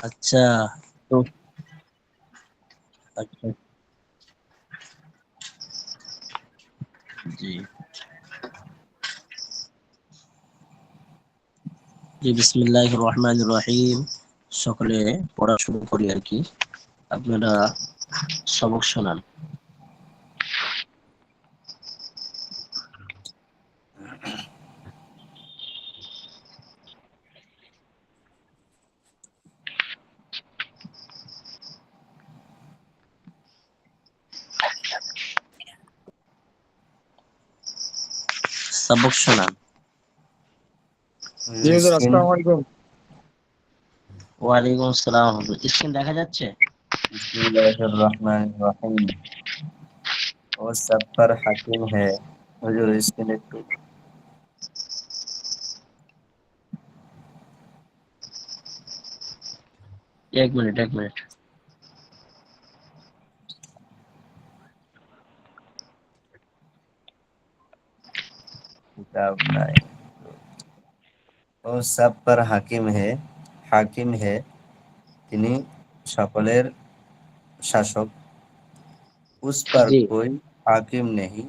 আচ্ছা। তো আচ্ছা, জি জি, বিসমিল্লাহির রহমানির রহিম। সকলে পড়া শুরু করি আর কি। আপনারা সবক শোনান। সবক শোনান। জি হুজুর, আসসালামু আলাইকুম। ওয়ালাইকুম আসসালাম। স্ক্রিন দেখা যাচ্ছে? बिस्मिल्लाहिर रहमानिर रहीम। वो सब पर हाकिम है। हुजूर इसके लिए तो এক মিনিট, এক মিনিট। किताब नहीं। वो सब पर हाकिम है তিনি সকলের শাসক। उस पर জি कोई हाकिम नहीं,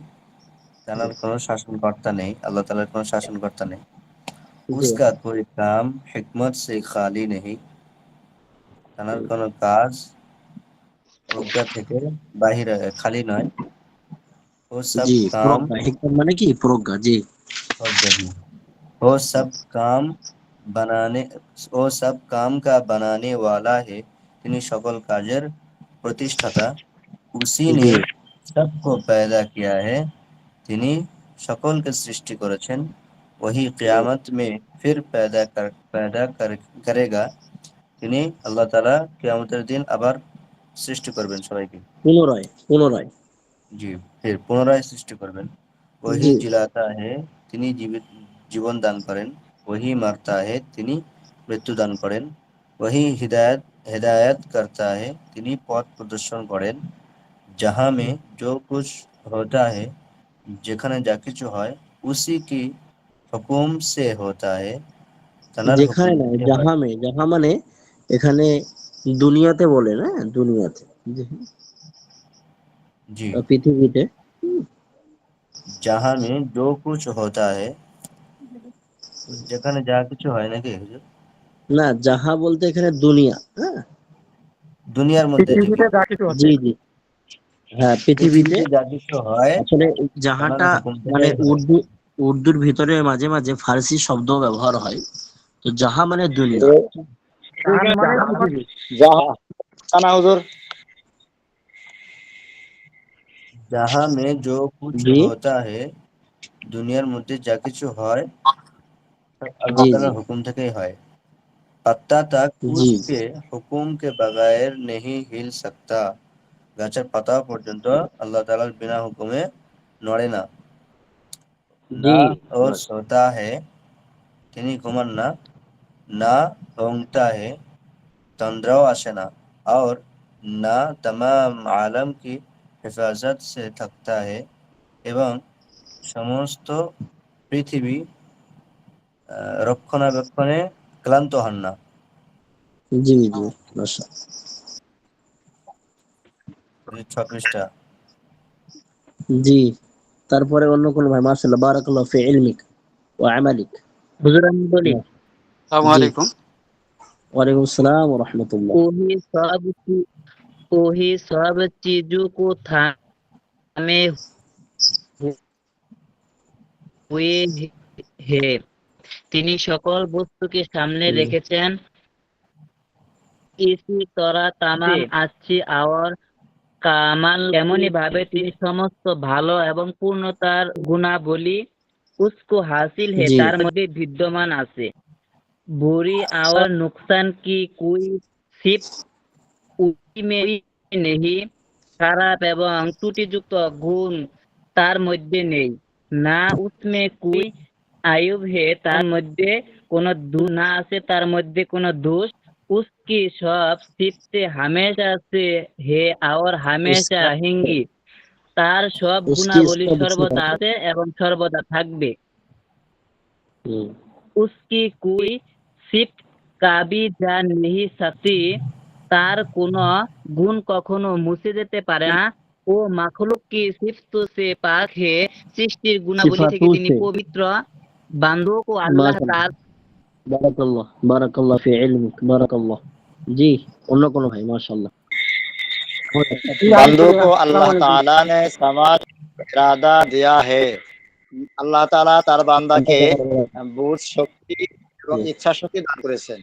তার কোনো শাসনকর্তা নেই, আল্লাহ তাআলার কোনো শাসনকর্তা নেই। জি उसका कोई काम हिकमत से खाली नहीं, তার কোনো কাজ প্রজ্ঞা থেকে বাহিরে খালি নয়। वो सब জি, काम প্রজ্ঞা। হিকমত মানে কি? প্রজ্ঞা। জি प्रज्ञा ही। वो सब काम बनाने वो सब काम का बनाने वाला है, তিনি সকল কাজের প্রতিষ্ঠাতা। उसी ने জি सबको पैदा किया है, তিনি সকলকে সৃষ্টি করেছেন। वही कियामत में फिर करेगा, তিনি আল্লাহ তাআলা কিয়ামতের দিন আবার সৃষ্টি করবেন সবাইকে। পুনরায় পুনরায়। জি, ফির পুনরায় সৃষ্টি করবেন। ওহি জি জিলাতা হে, তিনি জীবন দান করেন। ওহি মারতা হে, তিনি মৃত্যু দান করেন। ওহি হিদায়াত করতা হে, তিনি পথ প্রদর্শন করেন। জাহা মে জো কুছ হোতা হে, যেখানে যা কিছু হয়, উসি কি হুকুম সে হোতা হে, তানার হুকুম যেখানে না, থেকে হয়। জাহামে। জাহা মানে এখানে দুনিয়াতে বলে না, দুনিয়াতে। জি, জি, পৃথিবীতে। জাহা মে জো কুছ হোতা হে, যেখানে যা কিছু হয় নাকি হুজুর? না, জাহা বলতে এখানে দুনিয়া। হ্যাঁ, দুনিয়ার মধ্যে জি পৃথিবীতে যা কিছু হচ্ছে। জি জি, হ্যাঁ পৃথিবীতে। পৃথিবীতে যা কিছু হয় আসলে তানার জাহাটা হুকুম মানে থেকেই হয়। উর্দুর ভিতরে মাঝে মাঝে ফার্সি শব্দ ব্যবহার হয়। তো জাহা মানে দুনিয়া। জাহান মানে পৃথিবী। যাহা না হুজুর। जहाँ में जो कुछ জি होता है, দুনিয়ার মধ্যে যা কিছু হয় সব আল্লাহ জি জি তাআলার হুকুম থেকেই হয়। पत्ता तक জি उसके হুকুম के बगैर नहीं हिल सकता, গাছের পাতা পর্যন্ত আল্লাহ তাআলার বিনা হুকুমে নড়ে না। জি। না ও সোতা হে, তিনি ঘুমান না। না ঘুমতা হে, তন্দ্রাও আসে না। और না तमाम आलम की हिफाजत से थकता है, এবং সমস্ত পৃথিবী রক্ষণাবেক্ষণে ক্লান্ত হন না। জি জি, মাশা। 6 পৃষ্ঠা। জি, তারপরে অন্য কোন ভাই? মাশাআল্লাহ, বারাকাল্লাহু ফি ইলমিক ওয়া আমালিক। হুজুর আমি বলি, আসসালামু জি, আলাইকুম। ওয়ালাইকুম আসসালাম ওয়া রাহমাতুল্লাহ। वही सब वही सब चीजों को थामे हुए है। তিনি সকল বস্তুকে সামনে রেখেছেন। इसी तरह तमाम अच्छी और কামাল এমনই ভাবে তিনি সমস্ত ভালো এবং পূর্ণতার গুণাবলী उसको हासिल है জি তার মধ্যে বিদ্যমান আছে। बुरी और नुकसान की कोई सिर्फ उसमें নেই। খারাপ এবং ত্রুটিযুক্ত গুণ তার মধ্যে নেই। না উসমে কোই আয়ুব হে, তার মধ্যে কোনো দোষ না আছে, তার মধ্যে কোনো দোষ। उसकी सब सिफते हमेशा से है और हमेशा উসকা रहेंगी। তার সব উসকি গুণাবলী সব সর্বদা সিফাত। আছে এবং সর্বদা থাকবে। হুম, उसकी कोई सिफ्त কাবি যা নেহি সাথী, তার কোনো গুণ কখনো মুছে যেতে পারে না। ও মাখলুক কি সিফত সে পাক হে, সৃষ্টির গুণাবলী থেকে তিনি সিফাতু সে। পবিত্র। বান্দক ও আল্লাহ মাশাআল্লাহ, তার বারাকাল্লাহ, বারাকাল্লাহ ফি ইলমিক, বারাকাল্লাহ। জি, অন্য কোনো ভাই, মাশাআল্লাহ। बंदों को अल्लाह ताला ने समझ इरादा दिया है। আল্লাহ তাআলা তার বান্দাকে বুঝ শক্তি এবং ইচ্ছা শক্তি দান করেছেন,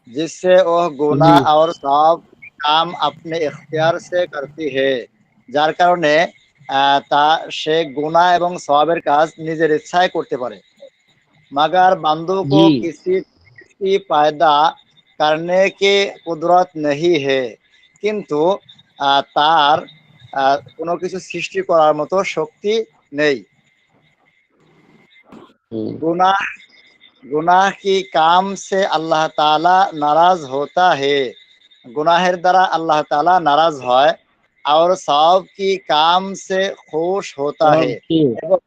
जिससे वह गुनाह জি और सब काम अपने इख्तियार से करती है, যার কারণে তা সে গুনাহ এবং সওয়াবের কাজ নিজের ইচ্ছায় করতে পারে। मगर बंदों को জি किसी की पैदा करने की कुदरत नहीं है, কিন্তু তার কোনো কিছু সৃষ্টি করার মতো শক্তি নেই। হুম, गुनाह गुनाह की काम से अल्लाह ताला नाराज होता है, गुनाहेर द्वारा अल्लाह ताला नाराज হয়, और सवाब की काम से खुश होता সব है, কে এবং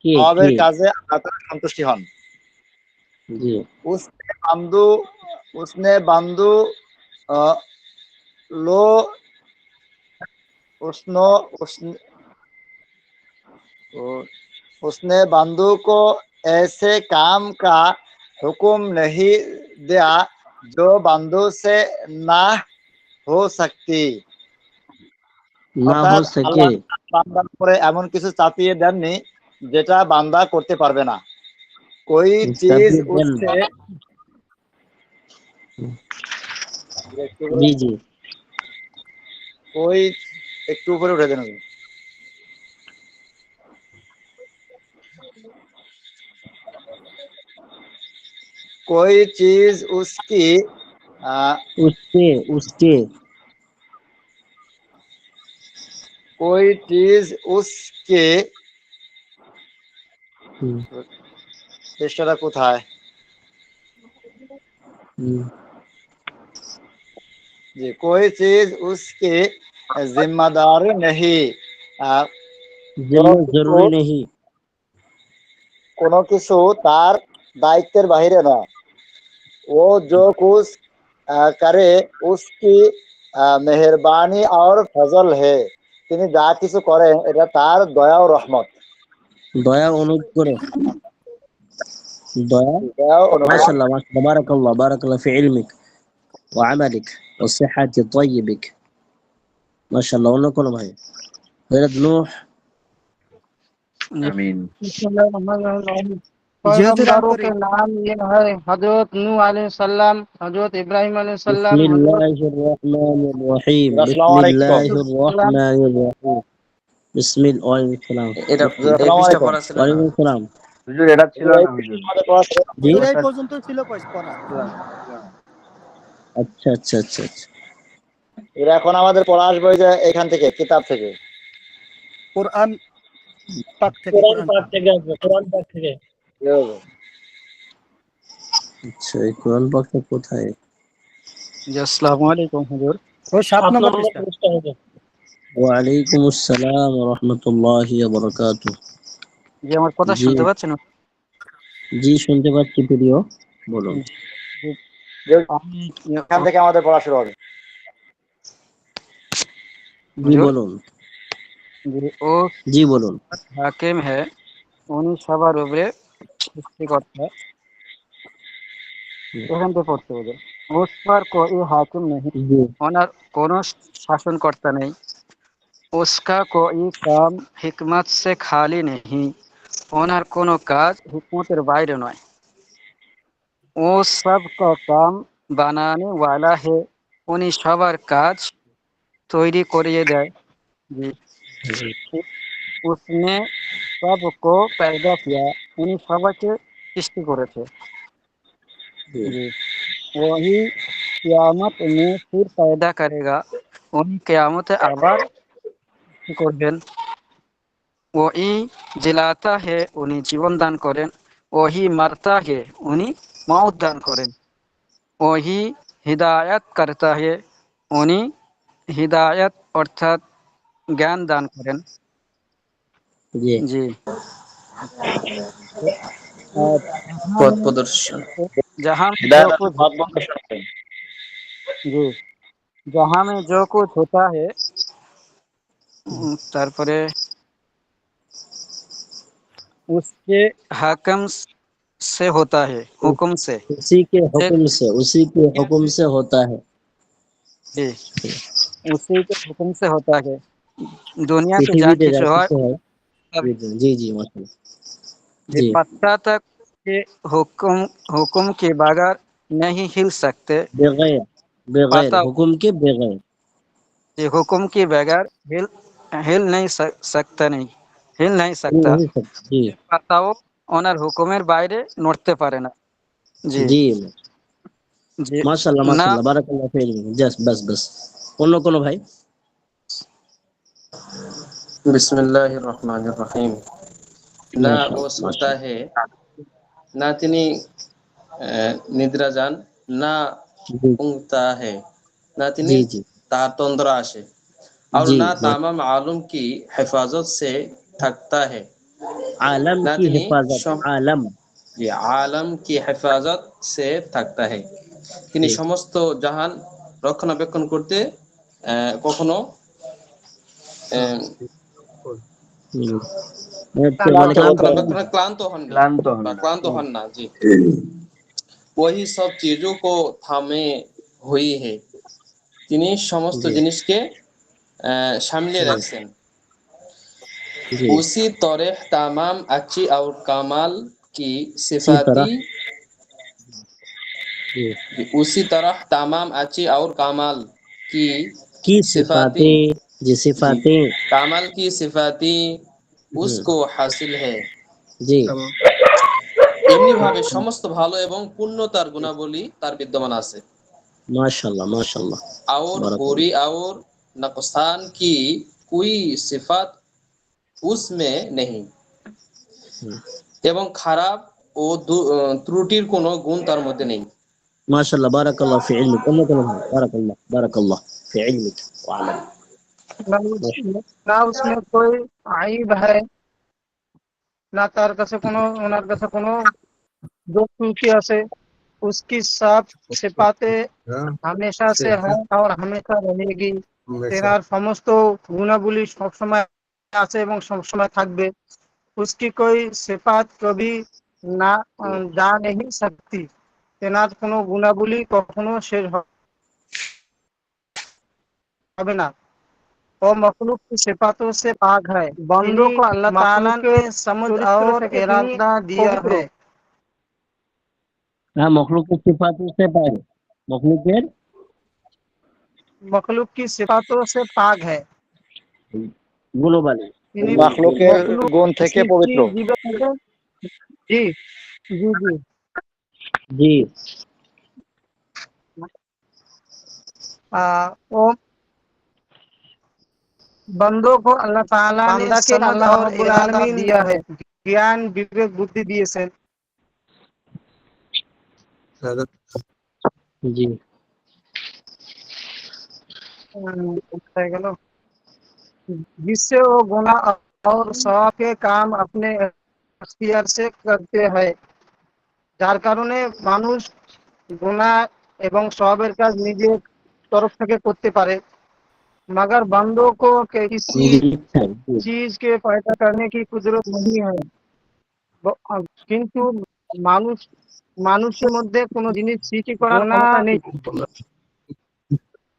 কে সওয়াবের কে কাজে আল্লাহ তাআলা সন্তুষ্টি হন। জি उसने बंदू उसने बंदू अ, लो उसनो उसने उसने बंदू को ऐसे काम का हुक्म नहीं दिया जो बंदू से ना हो सकती, না হো অর্থাৎ সকে। আল্লাহ বান্দার উপরে এমন কিছু চাপিয়ে দেননি যেটা বান্দা করতে পারবে না। कोई चीज চাপিয়ে দেন না। उससे জি জি कोई একটু উপরে উঠে দেন। कोई चीज उसकी উসকে উসকে कोई चीज उसके হুম, চেষ্টাটা কোথায়? হুম, जी, कोई चीज उसकी जिम्मेदार नहीं, কোনো জিম্মা কিছু জরুরি নেহি। কোনো কিছু তার দায়িত্বের বাইরে নয়। वो जो कुछ करे उसकी মেহেরবানি और ফজল है, তিনি যা কিছু করেন এটা তার দয়া ও রহমত। দয়া অনুগ্রহ, দয়া। দয়া ও অনুগ্রহ। মাশাআল্লাহ, মাশাআল্লাহ, বারাকাল্লাহ, বারাকাল্লাহ ফি ইলমিক ওয়া আমালিক ওয়া সিহহাতি তাইয়িবিক। মাশাআল্লাহ, অন্য কোনো ভাই? হযরত নূহ। আমিন। पैगंबरों के नाम ये है हजरत नूह अलैहिस्सलाम, हजरत इब्राहिम अलैहिस्सलाम, हजरत बिस्मिल्लाहिर रहमानिर रहीम, আসসালামু আলাইকুম। बिस्मिल्लाहिर रहमानिर रहीम, बिस्मिल ওয়ালাইকুম সালাম। এটা এই আসসালামু পৃষ্ঠা আলাইকুম। পড়া ছিল না ওয়ালাইকুম সালাম। হুজুর, এটা ছিল হুজুর, এই না হুজুর। আমাদের পড়া ছিল। জি, এই পর্যন্ত ছিল পড়া। আচ্ছা আচ্ছা আচ্ছা আচ্ছা। এরা এখন আমাদের পড়া আসবে ওই যে এখান থেকে, কিতাব থেকে। কোরআন পাক থেকে কোরআন পাঠ থেকে আসবে, কোরআন পাঠ থেকে। আচ্ছা, এই কোরআন পাকটা কোথায়? জি, আসসালামু আলাইকুম হুজুর। ওই 7 নম্বর পৃষ্ঠা। ওয়ালাইকুম আসসালাম ওয়া রাহমাতুল্লাহি ওয়া বারাকাতুহু। জি, আমার কথা জি শুনতে পাচ্ছেন? জি, শুনতে পাচ্ছি প্রিয়, বলুন। জি, আমি এখান থেকে আমাদের পড়া শুরু হবে। জি হুজুর, বলুন। ও জি বলুন। হাকিম হে, উনি সবার উপরে সৃষ্টিকর্তা। এখান থেকে পড়তে হবে। उस पर कोई हाकिम नहीं, জি ওনার কোনো শাসনকর্তা নেই। उसका कोई काम हिकमत से खाली नहीं, ওনার কোনো কাজ হিকমতের বাইরে নয়। ও सबका काम बनाने वाला है, উনি সবার কাজ তৈরি করিয়ে দেয়। জি, उसने सबको पैदा किया, উনি সবাইকে সৃষ্টি করেছে। জি জি, वही कियामत में फिर पैदा करेगा, উনি কিয়ামতে আবার সৃষ্টি করবেন। ওই জিলাতা হে, উনি জীবন দান করেন। ওহি মারতা হে, উনি মওত দান করেন। ওহি হিদায়াত করতা হে, উনি হিদায়াত অর্থাৎ জ্ঞান দান করেন। জি জি, আর পথ প্রদর্শন। जहाँ में जो हिदायत कुछ बात বলতে শুনবেন। जी जहाँ में जो कुछ होता है तारपरे उसके हकम से होता है, हुक्म से। उसी के एक हुक्म से, उसी के हुक्म से होता है। जी उसी के हुक्म से होता है। दुनिया के जा পৃথিবীতে যা কিছু হয় কিছু হয়, सब জি জি মাশাআল্লাহ, ये জি पत्ता तक के हुक्म हुक्म के बगैर नहीं हिल सकते। बेगैर, बेगैर पता हुक्म के बेगैर। ये हुक्म के बगैर हिल हिल नहीं सकता, नहीं हिल नहीं सकता। नहीं सकते, जी পাতাও ওনার হুকুমের বাইরে নড়তে পারে না। জি জি জি মাশাআল্লাহ না মাশাআল্লাহ, বারাকাল্লাহ ফিক। জাস্ট বাস বাস, অন্য কোনো ভাই? बिस्मिल्लाहिर्रहमानिर्रहीम। ना वो মাশাআল্লাহ सोता মাশাআল্লাহ, है, ना তিনি নিদ্রা যান, না জি ऊँघता है, ना তিনি জি জি তার তন্দ্রা আসে, और জি ना तमाम आलम की हिफाजत से थकता है, आलम ना की তিনি हिफाजत, आलम, যে আলম কি হেফাজত সে থাকতা হে, তিনি জি সমস্ত জাহান রক্ষণাবেক্ষণ করতে কখনো আহ, হুম। মানে ক্লান্ত ক্লান্ত বোধ করেন হন না। রক্ষণাবেক্ষণে ক্লান্ত হন না বা ক্লান্ত হন না। জি, वही सब चीजों को थामे हुई है, তিনি সমস্ত জি জিনিসকে সামলে জি রাখছেন। জি उसी तरह तमाम अच्छी और कमाल की इसी सिफाती, तरह, जी उसी तरह तमाम अच्छी और कमाल की की सिफाती, सिफातें, जी जी सिफातें, कामल की सिफाती হুম, उसको हासिल है। জি এমনি ভাবে সমস্ত ভালো এবং পূর্ণতার গুণাবলী তার বিদ্যমান আছে। माशाल्लाह माशाल्लाह, और बुरी बारकाल्लाह, और नुकसान की कोई सिफात उसमें नहीं, হুম, এবং খারাপ ও ত্রুটির কোনো গুণ তার মধ্যে নেই। माशाल्लाह बारकाल्लाह फी इल्मिक, অন্য কোনো ভাই? बारकाल्लाह बारकाल्लाह फी इल्मिक व अमलिक। ना ना उसमें कोई आइब है, না তার কাছে কোনো ওনার কাছে কোনো দোষ ত্রুটি আছে। उसकी सब सिफातें हमेशा से है और हमेशा रहेगी। তেনার সমস্ত গুণাবলী সবসময় আছে এবং সবসময় থাকবে। उसकी कोई सिफात कभी না যা नहीं सकती। তেনার কোনো গুণাবলী কখনো শেষ হবে না। वो मखलूक की सिफातों से पाक है। बंदों को अल्लाह ताला ने समझ और इरादा दिया है। हाँ मखलूक की सिफातों से पाक, मखलूकेर मखलूक की सिफातों से पाक है। गुणवाली, তিনি মাখলুকের মখলুক গুণ থেকে সৃষ্টি পবিত্র। জীবনে জি জি জি जी वो बंदों को अल्लाह ताला ने समझ और इरादा दिया है। ज्ञान विवेक बुद्धि दिएছেন। जी কোথায় গেল? जिससे वो गुनाह और सवाब के काम अपने इख्तियार से करते हैं। যার কারণে মানুষ গুনাহ এবং সওয়াবের কাজ নিজের তরফ থেকে করতে পারে। मगर बंदों को किसी जी चीज के पैदा करने की कुदरत नहीं है। কিন্তু মানুষ মানুষের মধ্যে কোনো জিনিস সৃষ্টি করার ক্ষমতা নেই।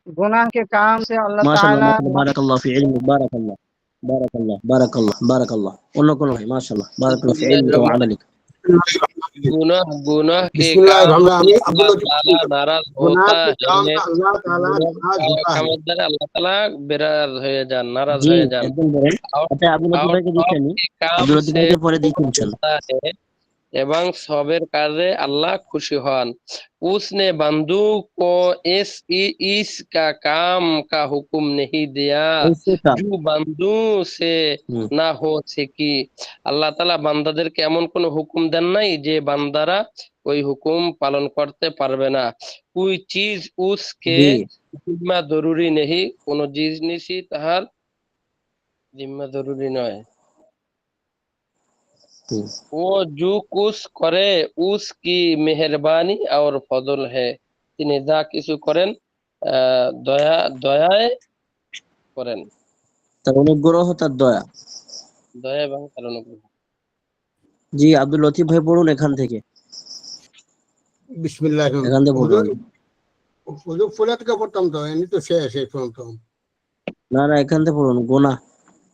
गुनाह के काम से अल्लाह माशाल्लाह ताला माशाल्लाह, बारकल्लाह फी इल्मिक, बारकल्लाह बारकल्लाह बारकल्लाह बारकल्लाह, অন্য কোনো ভাই? माशाल्लाह बारकल्लाह फी इल्मिक व अमलिक। गुनाह गुनाह के काम से बिस्मिल्लाहिर्रहमानिर्रहीम। अभी अल्लाह अब्दुल्ला ताला चुप। नाराज गुनाह होता के काम है। का अल्लाह ताला गुनाह नाराज होता है। কামের দ্বারা আল্লাহ তাআলা বিরাজ হয়ে যান, নারাজ जी হয়ে যান। একদম বলেন। और আচ্ছা আব্দুল লতিফ और ভাইকে सब দিচ্ছেন, के काम আব্দুল লতিফ से ভাইকে পরে वो দিচ্ছেন। होता है এবং সবের কাজে আল্লাহ খুশি হন। उसने बंदू को इसका काम का हुक्म नहीं दिया ऐसे काम, जो बंदू से হুম, না हो सकी। আল্লাহ তাআলা বান্দাদেরকে এমন কোন হুকুম দেন নাই যে বান্দারা ওই হুকুম পালন করতে পারবে না। कोई चीज उसके जी जिम्मा जरूरी नहीं, কোন জিনিসই তাহার জিম্মা জরুরি নয়। वो जो कुछ करे उसकी मेहरबानी और फजल है তিনি যা কিছু করেন দয়ায় করেন তার অনুগ্রহ তার দয়া। দয়া এবং তার অনুগ্রহ জি আব্দুল লতিফ ভাই পড়ুন এখান থেকে, বিসমিল্লাহ। এখান থেকে হুজুর পড়ুন। হুজুর ফুলে থেকে পড়তাম তো, এমনি তো শেষ এই পর্যন্ত। না না এখান থেকে পড়ুন, গোনা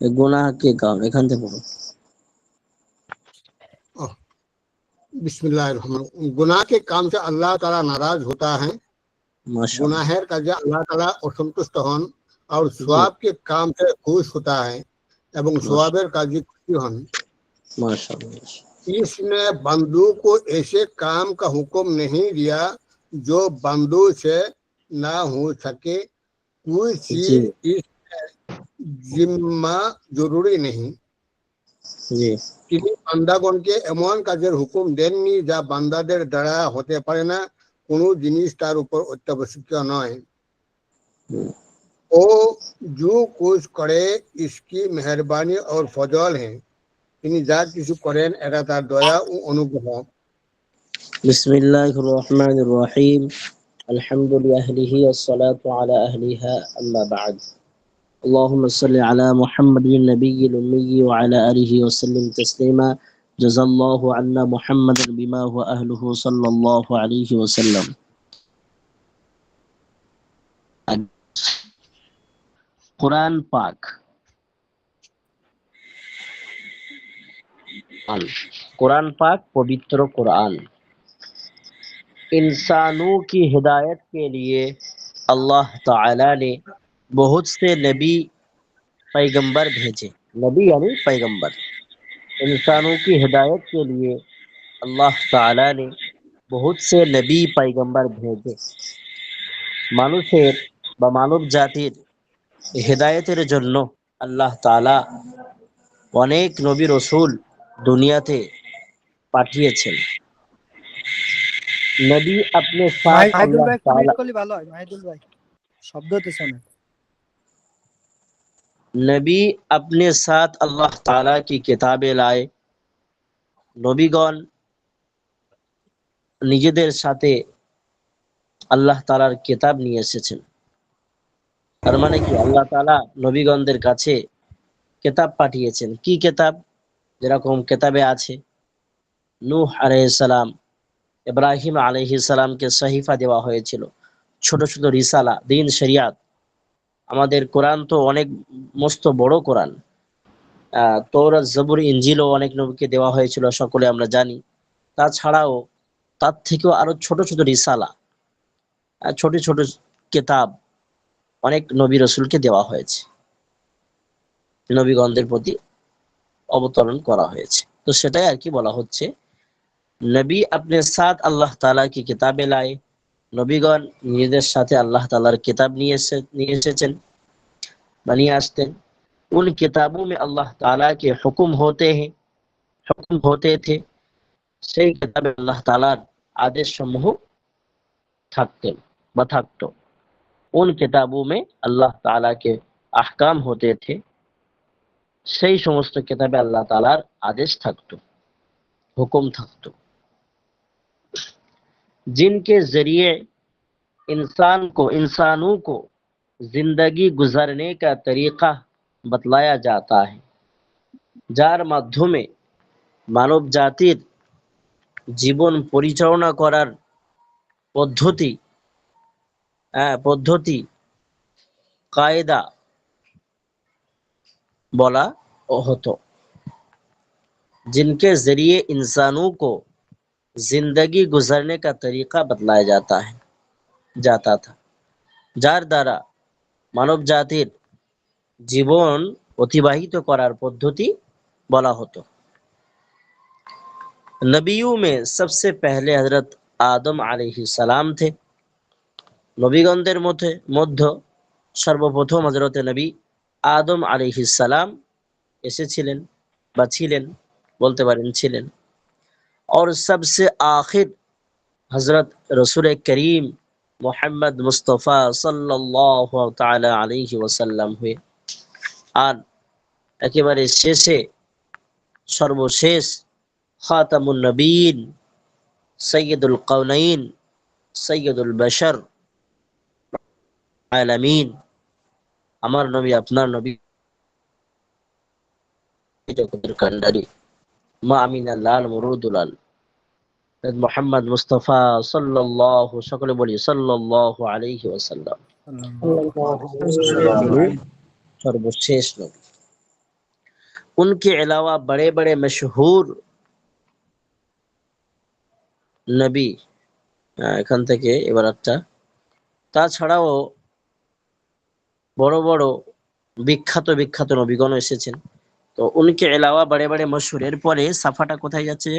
গোনা কে কাম, এখান থেকে পড়ুন। बिस्मिल्लाह। गुनाह के काम से अल्लाह ताला नाराज होता है। माशाअल्लाह। गुनाहगार का जो अल्लाह ताला असंतुष्ट हन और सवाब के काम से खुश होता है एवं सवाबेर काजी खुशी हन। माशाअल्लाह। इसने बंदू को ऐसे काम का हुक्म नहीं दिया जो बंदू से ना हो सके। कोई चीज इस जिम्मा जरूरी नहीं। জি তিনি বান্দাগণকে এমন কাজের হুকুম দেননি যা বান্দাদের দ্বারা হতে পারে না, কোনো জিনিস তার উপর অত্যাবশ্যকীয় নয়। ও जो कुछ করে इसकी मेहरबानी और फजल है। তিনি যা কিছু করেন এটা তার দয়া ও অনুগ্রহ। বিসমিল্লাহির রহমানির রহিম। আলহামদুলিল্লাহি আহলিহি ওয়াসসালাতু আলা আহলিহা আম্মা বা'দ। اللهم صل على محمد النبي الأمي وعلى آله وسلم تسليما. جزا الله عنا محمدا بما هو أهله صلى الله عليه وسلم. कुरान पाक, कुरान पाक पवित्र कुरान इंसानों की हिदायत के लिए अल्लाह ताला ने बहुत से नबी पैगंबर भेजे। नबी यानी पैगंबर। इंसानों की हिदायत के लिए अल्लाह ताला ने बहुत से नबी पैगंबर भेजे। মানুষের বা মানব জাতির হিদায়াতের জন্য আল্লাহ তাআলা অনেক নবী রাসূল দুনিয়াতে পাঠিয়েছেন। নবী अपने साथ মাহিদুল अल्लाह ভাই একটু মিউট ताला করলে ভালো হয়। মাহিদুল ভাই শব্দ হতেছে না। नबी अपने साथ अल्लाह ताला की किताबें लाए। নবীগণ নিজেদের সাথে আল্লাহ তাআলার কিতাব নিয়ে এসেছেন। তার মানে কি আল্লাহ তাআলা নবীগণদের কাছে কিতাব পাঠিয়েছেন। কি কিতাব? যেরকম কিতাবে আছে নূহ আলাইহিস সালাম, ইব্রাহিম আলাইহিস সালামকে সহিফা দেওয়া হয়েছিল, ছোট ছোট রিসালা, দিন শরিয়াত। আমাদের কোরআন তো অনেক মস্ত বড় কোরআন। তৌরাত, জবুর, ইনজিলও অনেক নবীকে দেওয়া হয়েছিল, সকলে আমরা জানি। তাছাড়াও তার থেকেও আরো ছোট ছোট রিসালা, ছোট ছোট কিতাব অনেক নবী রাসূলকে দেওয়া হয়েছে, নবীগণদের প্রতি অবতরণ করা হয়েছে। তো সেটাই আর কি বলা হচ্ছে, নবী अपने साथ अल्लाह ताला की किताबें लाए। নবীগণ নিজেদের সাথে আল্লাহ তাআলার কিতাব নিয়ে এসেছেন, বানিয়ে আসতেন। उन किताबों में अल्लाह ताला के हुक्म होते थे। সেই কিতাবে আল্লাহ তাআলার আদেশ সমূহ থাকতেন বা থাকতো। उन किताबों में अल्लाह ताला के अहकाम होते थे। সেই সমস্ত কিতাবে আল্লাহ তাআলার আদেশ থাকতো, হুকুম থাকতো, जिनके जरिए इंसानों को जिंदगी गुजारने का तरीका बतलाया जाता है। যার মাধ্যমে মানব জাতির জীবন পরিচালনা করার পদ্ধতি কায়দা বলা হতো। जिनके जरिए इंसानों को जिंदगी गुजारने का तरीका बतलाया जाता था। যার দ্বারা মানব জাতির জীবন অতিবাহিত করার পদ্ধতি বলা হতো। नबियों में सबसे पहले हजरत आदम अलैहिस्सलाम थे। নবীগণদের মধ্যে সর্বপ্রথম হযরত নবী আদম আলাইহিসসালাম এসেছিলেন বা ছিলেন, বলতে পারেন ছিলেন। और सबसे आखिर हजरत रसूल करीम मोहम्मद मुस्तफ़ा सल्लल्लाहु ताला अलैहि वसल्लम हुए। আর একেবারে শেষে সর্বশেষ খাতামুন নবীন, সৈয়দুল কাউনাইন, সৈয়দুল বাশার আলামিন। আমার নবী আপনার নবী জগতের কান্ডারি, মা আমিনা লাল মুরুদুলাল মোহাম্মদ মুস্তাফা সাল্লাল্লাহু, সকলে বলি সাল্লাল্লাহু আলাইহি ওয়াসাল্লাম, सर्वश्रेष्ठ नबी। उनके अलावा बड़े बड़े मशहूर নবী, এখান থেকে এবার একটা, তাছাড়াও বড় বড় বিখ্যাত বিখ্যাত নবীগণ এসেছেন। তো উনকে এলাওয়া বড়ে বড়ে মশহুর, এরপরে সাফাটা কোথায় যাচ্ছে?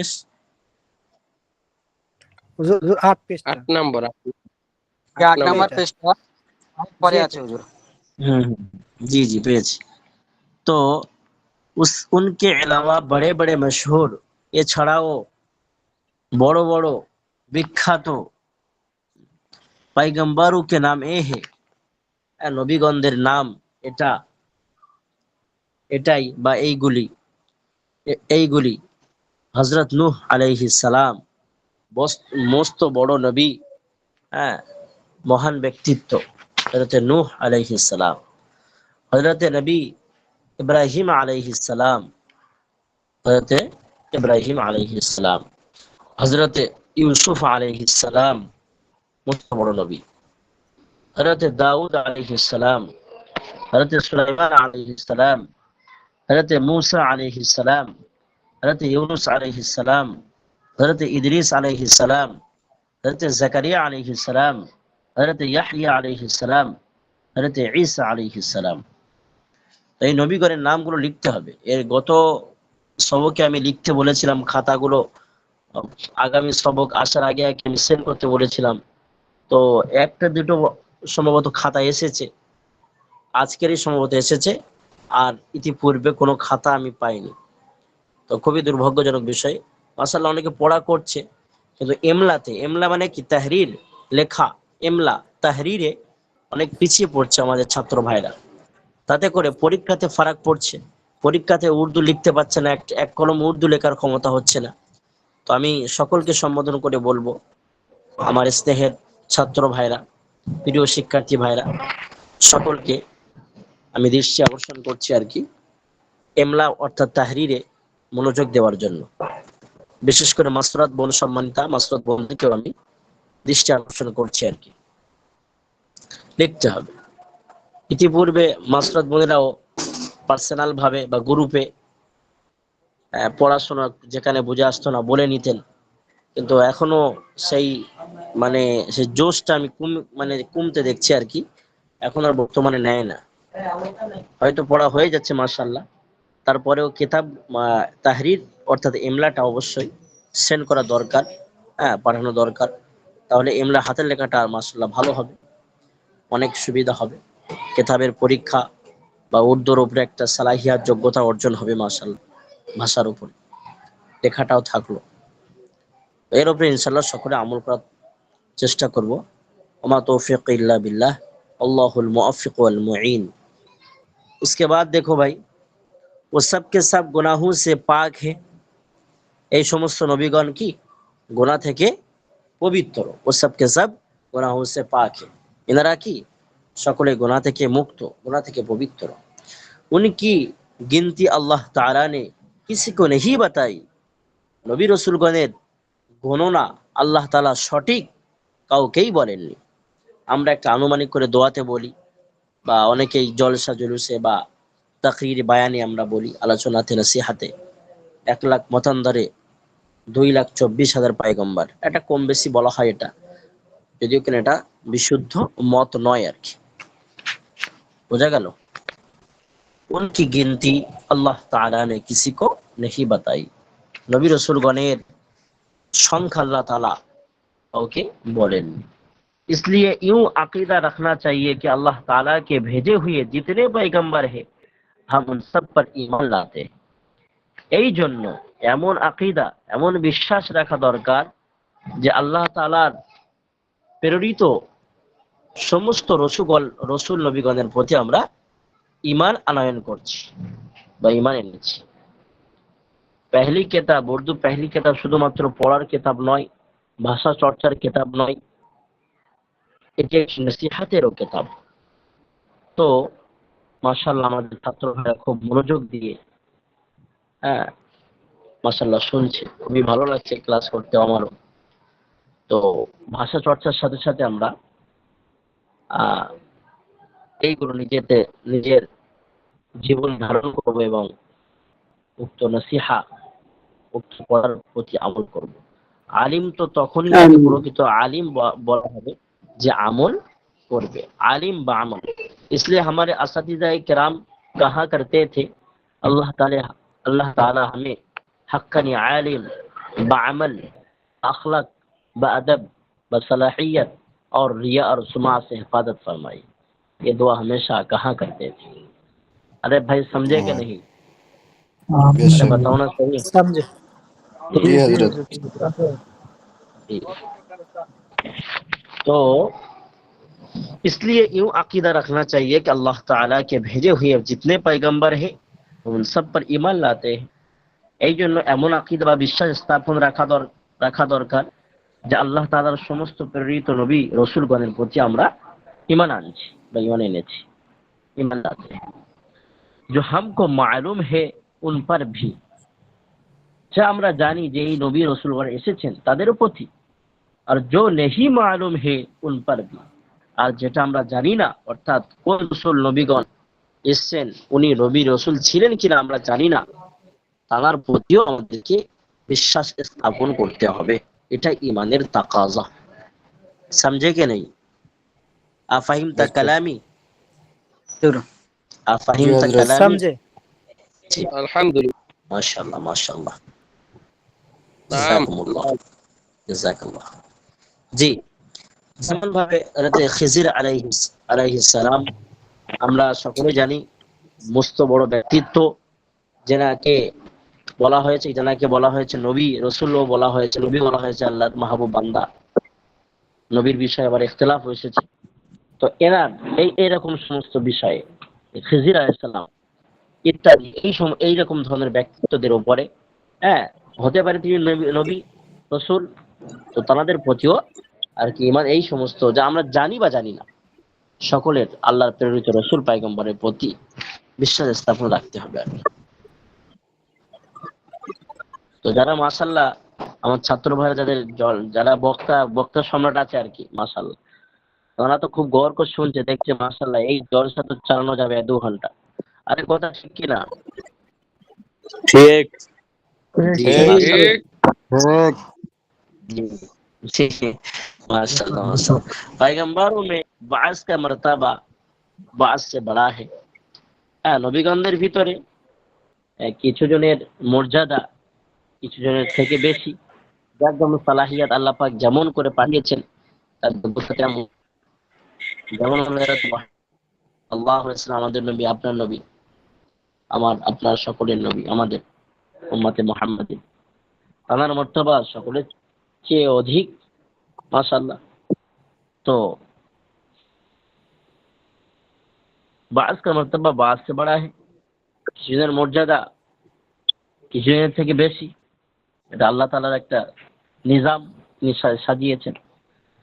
হুজুর 8 পৃষ্ঠা, 8 নম্বর। 8 নম্বর পৃষ্ঠা পরে আছে হুজুর। जी जी পেয়েছি। তো उनके अलावा बड़े बड़े मशहूर, এছাড়াও বড় বড় বিখ্যাত पैगंबरों के नाम ए है, নবীগণদের নাম এটা, এটাই বা এইগুলি হযরত নূহ আলাইহিস সালাম, মস্ত বড় নবী, হ্যাঁ, মহান ব্যক্তিত্ব হযরত নূহ আলাইহিস সালাম, হযরত নবী ইব্রাহিম আলাইহিস সালাম, হযরত ইব্রাহিম আলাইহিস সালাম, হযরত ইউসুফ আলাইহিস সালাম মস্ত বড় নবী, হযরত দাউদ আলাইহিস সালাম, হযরত সুলাইমান আলাইহিস সালাম, হযরত मूसा আলাইহিস সালাম, হযরত ইউনুস আলাইহিস সালাম, হযরত ইদ্রিস আলাইহিস সালাম, হযরত জাকারিয়া আলাইহিস সালাম, হযরত ইয়াহইয়া আলাইহিস সালাম, হযরত ঈসা আলাইহিস সালাম। এই নবীগণের নামগুলো লিখতে হবে। এর গত সবকে আমি লিখতে বলেছিলাম খাতাগুলো, আগামী সবক আসার আগে আমি সেন্ড করতে বলেছিলাম। তো একটা দুটো সম্ভবত খাতা এসেছে, আজকেরই সম্ভবত এসেছে, আর ইতিপূর্বে কোনো খাতা আমি পাইনি। তো খুবই দুর্ভাগ্যজনক বিষয়। মাশাআল্লাহ অনেকে পড়া করছে, কিন্তু এমলা মানে কি তাহরির লেখা, এমলা তাহরিরে অনেক পিছিয়ে পড়ছে আমাদের ছাত্র ভাইরা। তাতে করে পরীক্ষাতে ফারাক পড়ছে, পরীক্ষাতে উর্দু লিখতে পারছে না, এক কলম উর্দু লেখার ক্ষমতা হচ্ছে না। তো আমি সকলকে সম্বোধন করে বলবো, আমার স্নেহের ছাত্র ভাইরা, প্রিয় শিক্ষার্থী ভাইরা, সকলকে আমি দৃষ্টি আকর্ষণ করছি আর কি, এমলা অর্থাৎ তাহরিরে মনোযোগ দেওয়ার জন্য। বিশেষ করে মাসরাত বোন, সম্মানিতা মাসরাত বোনকেও আমি দৃষ্টি আকর্ষণ করছি আর কি, লিখতে হবে। ইতিপূর্বে মাসরাত বোনেরাও পার্সোনাল ভাবে বা গ্রুপে পড়াশোনা যেখানে বুঝে আসতো না বলে নিতেন, কিন্তু এখনো সেই মানে সেই জোশটা আমি কমতে দেখছি আর কি, এখন আর বর্তমানে নেয় না। হয়তো পড়া হয়ে যাচ্ছে মাশাআল্লাহ, তারপরেও কিতাব তাহরির অর্থাৎ এমলাটা অবশ্যই সেন্ড করা দরকার, হ্যাঁ, পাঠানো দরকার। তাহলে এমলা হাতের লেখাটা মাশাআল্লাহ ভালো হবে, অনেক সুবিধা হবে। কিতাবের পরীক্ষা বা উর্দুর উপরে একটা সালাহিয়াত যোগ্যতা অর্জন হবে মাশাআল্লাহ, ভাষার উপরে লেখাটাও থাকলো। এর উপরে ইনশাআল্লাহ সকলে আমল করার চেষ্টা করব। ওমা তৌফিক ইল্লা বিল্লাহ, আল্লাহুল মুওয়াফিক ওয়াল মুঈন। उसके बाद देखो भाई, वो सब के सब गुनाहों से पाक है। এই সমস্ত নবীগণ কি গুনাহ থেকে পবিত্র, ও সব কে সব গুনাহোं से पाक है, এনারা কি সকলে গুনাহ থেকে মুক্ত, গুনাহ থেকে পবিত্র। उनकी गिनती अल्लाह ताला ने किसी को नहीं बताई, নবী রাসূলগণের গণনা আল্লাহ তাআলা সঠিক কাউকেই বলেননি। আমরা একটা আনুমানিক করে দোয়াতে বলি, বা অনেকেই জলসা জুলুসে বা তাকরির বায়ানে আমরা বলি, আলোচনাতে নসিহাতে 1 লাখ মতান্তরে 2,24,000 পয়গম্বর, এটা কম বেশি বলা হয়, এটা যদিও কিনা এটা বিশুদ্ধ মত নয় আর কি, বোঝা গেল। उनकी गिनती अल्लाह ताला ने किसी को नहीं बताई, নবী রাসূলগণের সংখ্যা আল্লাহ তাআলা ওকে বলেন। इसलिए यूं अकीदा रखना चाहिए कि अल्लाह ताला के भेजे हुए जितने पैगंबर हैं हम उन सब पर ईमान लाते हैं। এই জন্য এমন আকীদা, এমন বিশ্বাস রাখা দরকার যে আল্লাহ তাআলার প্রেরিত সমস্ত রসুল নবীগণের প্রতি আমরা ঈমান আনয়ন করছি বা ঈমান এনেছি। পহলি কিতাব, উর্দু পহলি কিতাব শুধুমাত্র পড়ার কিতাব নয়, ভাষা চর্চার কিতাব নয়, এটি একটি নসিহতেরও কিতাব। তো মাশাআল্লাহ আমাদের ছাত্র ভাইরা খুব মনোযোগ দিয়ে হ্যাঁ মাশাআল্লাহ শুনছে, খুবই ভালো লাগছে ক্লাস করতে আমারও। তো ভাষা চর্চার সাথে সাথে আমরা এইগুলো নিজের জীবন ধারণ করব এবং উক্ত নসিহা, উক্ত পড়ার প্রতি আমল করব। আলিম তো তখনই তাকে প্রকৃত আলিম বলা হবে যে আমল করবে, আলিম বা আমল। इसलिए हमारे असातिज़ा किराम कहा करते थे अल्लाह ताला हमें हक्कन आलिम बामल अखलाक बअदब बसलाहियत और रिया और सुमा से हिफाजत फरमाई। ये दुआ हमेशा कहा करते थे। अरे भाई समझे कि नहीं? अरे बताओ ना सही। समझे? जी हजरत। तो इसलिए यूं अकीदा रखना चाहिए कि अल्लाह ताला के भेजे हुए जितने पैगंबर हैं उन सब पर ईमान लाते हैं। এই জন্য এমন আকীদা বা বিশ্বাস স্থাপন রাখা দরকার যে আল্লাহ তাআলার সমস্ত প্রেরিত নবী রাসূলগণের প্রতি আমরা ঈমান আনছি বা ঈমান এনেছি, ঈমান লাতে हैं। जो हमको मालूम है उन पर भी, যা আমরা জানি যে এই নবী রাসূলগণ এসেছেন তাদের প্রতি, আর जो नहीं मालूम है उन पर भी, আর যেটা আমরা জানি না অর্থাৎ কোন রাসূল নবীগণ এসেছেন উনি নবী রাসূল ছিলেন কিনা আমরা জানি না, তার প্রতিও আমাদেরকে বিশ্বাস স্থাপন করতে হবে। এটা ঈমানের তাকাজা। समझे कि नहीं? अफहिमत कलामी? अफहिमत कलामी? समझे? अल्हम्दुलिल्लाह। माशाअल्लाह माशाअल्लाह, नाम जज़ाकुमुल्लाह जज़ाकल्लाह। জি, যেমন ভাবে হযরত খিজির আলাইহিস সালাম আমরা সকলে জানি মস্ত বড় ব্যক্তিত্ব, যেনাকে বলা হয়েছে নবী, রাসূলও বলা হয়েছে, নবী বলা হয়েছে আল্লাহর মাহবুব বান্দা। নবীর বিষয়ে আবার ইখতিলাফ হয়েছে। তো এনার এইরকম সমস্ত বিষয়ে খিজির আলাইহিস সালাম ইত্যাদি এইরকম ধরনের ব্যক্তিত্বদের উপরে হতে পারে তিনি নবী রাসূল, তো তাদের প্রতিও আর কি ঈমান এই সমস্ত যা আমরা জানি বা জানি না সকলের আল্লাহর প্রেরিত রাসূল পয়গম্বরের প্রতি বিশ্বাস স্থাপন রাখতে হবে আর কি। তো যারা মাশাআল্লাহ আমার ছাত্র ভাইরা যারা বক্তা সম্রাট আছে আর কি মাশাআল্লাহ, ওরা তো খুব গৌর করে শুনছে, দেখছে মাশাআল্লাহ এই জলসা তো চালানো যাবে 2 ঘন্টা। আরে কথা ঠিক কি না? ঠিক জি ठीक माशाअल्लाह माशाअल्लाह। पैगंबरों में बास का मर्तबा बास से बड़ा है। নবীগণদের ভিতরে কিছু জনের মর্যাদা কিছু জনের থেকে বেশি, যার যেমন সালাহিয়াত আল্লাহ পাক যেমন করে পাঠিয়েছেন তার যোগ্যতা তেমন। যেমন আল্লাহ আমাদের নবী, আপনার নবী, আপনার সকলের নবী, আমাদের উম্মতে মুহাম্মাদী, তার মর্তবা সকলের চেয়ে অধিক মাশাআল্লাহ। तो बास का मर्तबा बास से बड़ा है, কিছু জনের মর্যাদা কিছু জনের থেকে বেশি, এটা আল্লাহ তাআলার একটা নিজাম সাজিয়েছেন।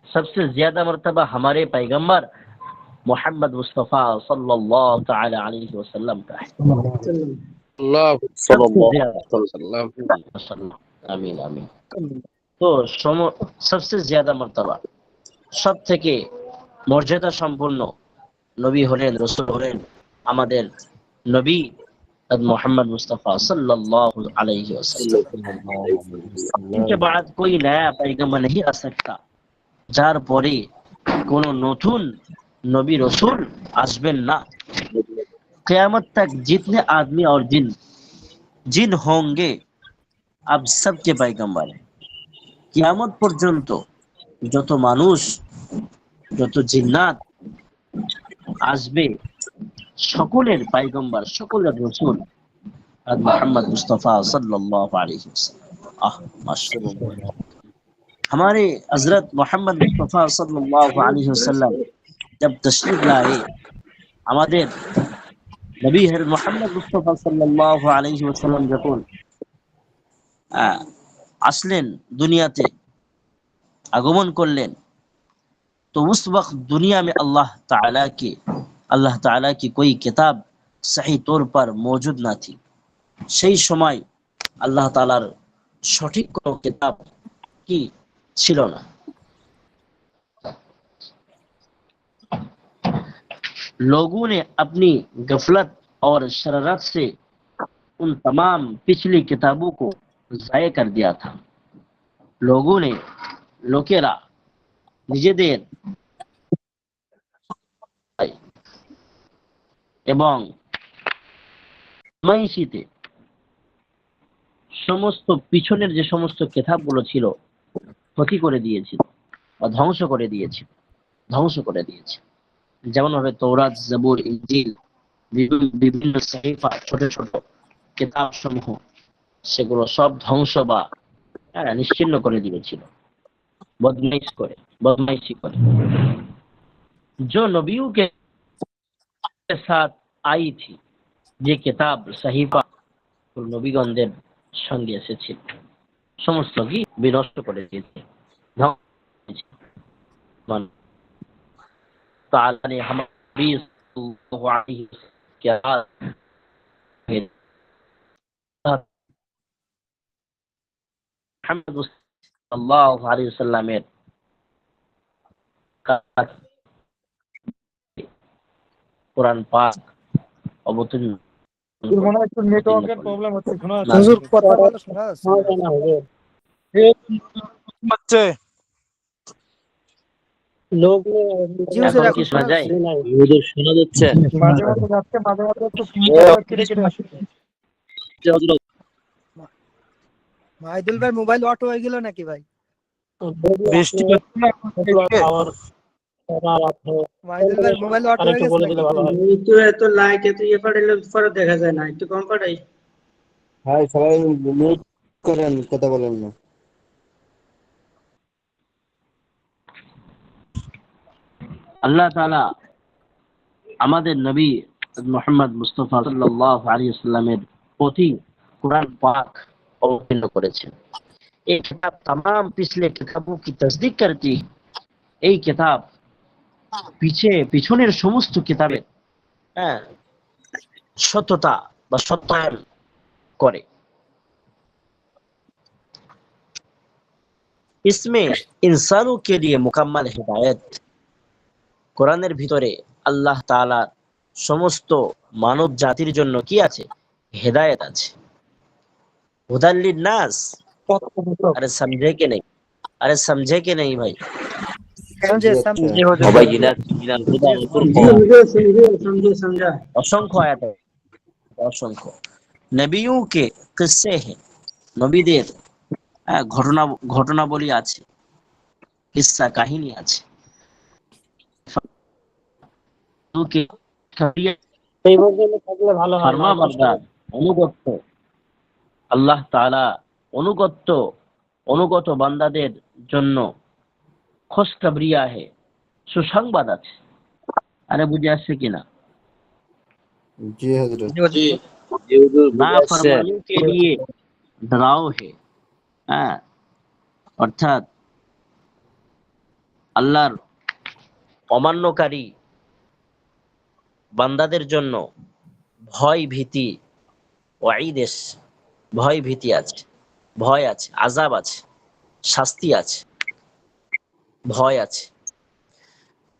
सबसे ज्यादा मर्तबा हमारे पैगंबर मोहम्मद मुस्तफा सल्लल्लाहु ताला अलैहि वसल्लम का है। अल्लाह आमीन आमीन। तो सबसे ज्यादा मर्तबा সব থেকে মর্যাদা সম্পন্ন নবী হলেন, রাসূল হলেন আমাদের নবী मोहम्मद मुस्तफा सल्लल्लाहु अलैहि वसल्लम। इनके बाद कोई नया पैगंबर नहीं आ सकता, যার পরে কোন নতুন নবী রাসূল আসবেন না। কিয়ামত तक जितने आदमी और जिन होंगे अब सबके पैगंबर हैं। কিয়ামত পর্যন্ত যত মানুষ যত জিন্নাত আসবে সকলের পয়গম্বর সকলের রাসূল मुहम्मद मुस्तफा सल्लल्लाहु अलैहि वसल्लम। माशाअल्लाह, हमारे हजरत मोहम्मद मुस्तफा सल्लल्लाहु अलैहि वसल्लम जब तशरीफ लाए, আমাদের নবী হযরত মুহাম্মদ মুস্তাফা সাল্লাল্লাহু আলাইহি ওয়াসাল্লাম যখন আসলেন दुनियाते आगमन করলেন तो उस वक्त दुनिया में अल्लाह ताला की कोई किताब सही तौर पर मौजूद ना थी সেই সময় अल्लाह तालार সঠিক কোনো কিতাব কি ছিল না लोगों ने अपनी गफलत और शरारत से उन तमाम पिछली किताबों को ज़ाय कर दिया था लोगों ने लोकेरा নিজেদের এবং মাইশিতে সমস্ত পিছনের যে সমস্ত কিতাবগুলো ছিল ক্ষতি করে দিয়েছিল বা ধ্বংস করে দিয়েছে যেমন ভাবে তৌরাত জাবুর ইনজিল বিভিন্ন সাহিফা ছোট ছোট কিতাব সমূহ সেগুলো সব ধ্বংস বা নিশ্চিহ্ন করে দিয়েছিল बदमाशी करे जो नबियों के साथ आई थी যে কিতাব সহিফা নবীগণদের সঙ্গে এসেছিল সমস্ত কি বিনষ্ট করে দিয়েছে ताला ने हमारी सल्लल्लाहु अलैहि वसल्लमेर কোরআন পাক অবতীর্ণ মনে হয় একটু নেটওয়ার্কের প্রবলেম হচ্ছে শোনা যাচ্ছে হুজুর কথা বলা শোনা যাচ্ছে হচ্ছে লোক জি হুজুর এখন কি শোনা যায় হুজুর শোনা যাচ্ছে মাঝে মাঝে যাচ্ছে মাঝে মাঝে একটু কেটে কেটে আসছে মাইদুল ভাই মোবাইল অটো হয়ে গেল নাকি ভাই বৃষ্টি হচ্ছে না মাইদুল ভাই মোবাইল অটো হয়ে গেছে একটু এত লাইট এত ইয়ে পাঠাইলে পরে দেখা যায় না একটু কম পাঠাই হাই সবাই মিউট করেন কথা বলেন না আল্লাহ তাআলা আমাদের নবী মুহাম্মদ মুস্তাফা সাল্লাল্লাহু আলাইহি ওয়াসাল্লামের প্রতি कुरान पाक अवतीर्ण করেছেন এই কিতাব तमाम पिछले किताबों की तस्दीक करती है এই কিতাব পিছনের সমস্ত কিতাবের সত্যতা বা সত্যায়ন করে इसमें इंसानों के लिए मुकम्मल हिदायत কোরআনের ভিতরে আল্লাহ তাআলা সমস্ত মানব জাতির জন্য কি আছে হেদায়েত আছে हुदल लिन्नास अरे समझे के नहीं भाई সবাই समझा असंख्य आयत है असंख्य नबियों के किस्से हैं নবীদের ঘটনাবলী আছে কিসসা কাহিনী আছে অনুগত আল্লাহ তাআলা অনুগত বান্দাদের জন্য খুশখবরিয়া है সুসংবাদ আছে আরে বুঝে আসছে কিনা জি হযরত জি नाफरमानियों के लिए डराव है অর্থাৎ আল্লাহর অমান্যকারী বান্দাদের জন্য ভয় ভীতি ওয়াইদেশ ভয় ভীতি আছে ভয় আছে আযাব আছে শাস্তি আছে ভয় আছে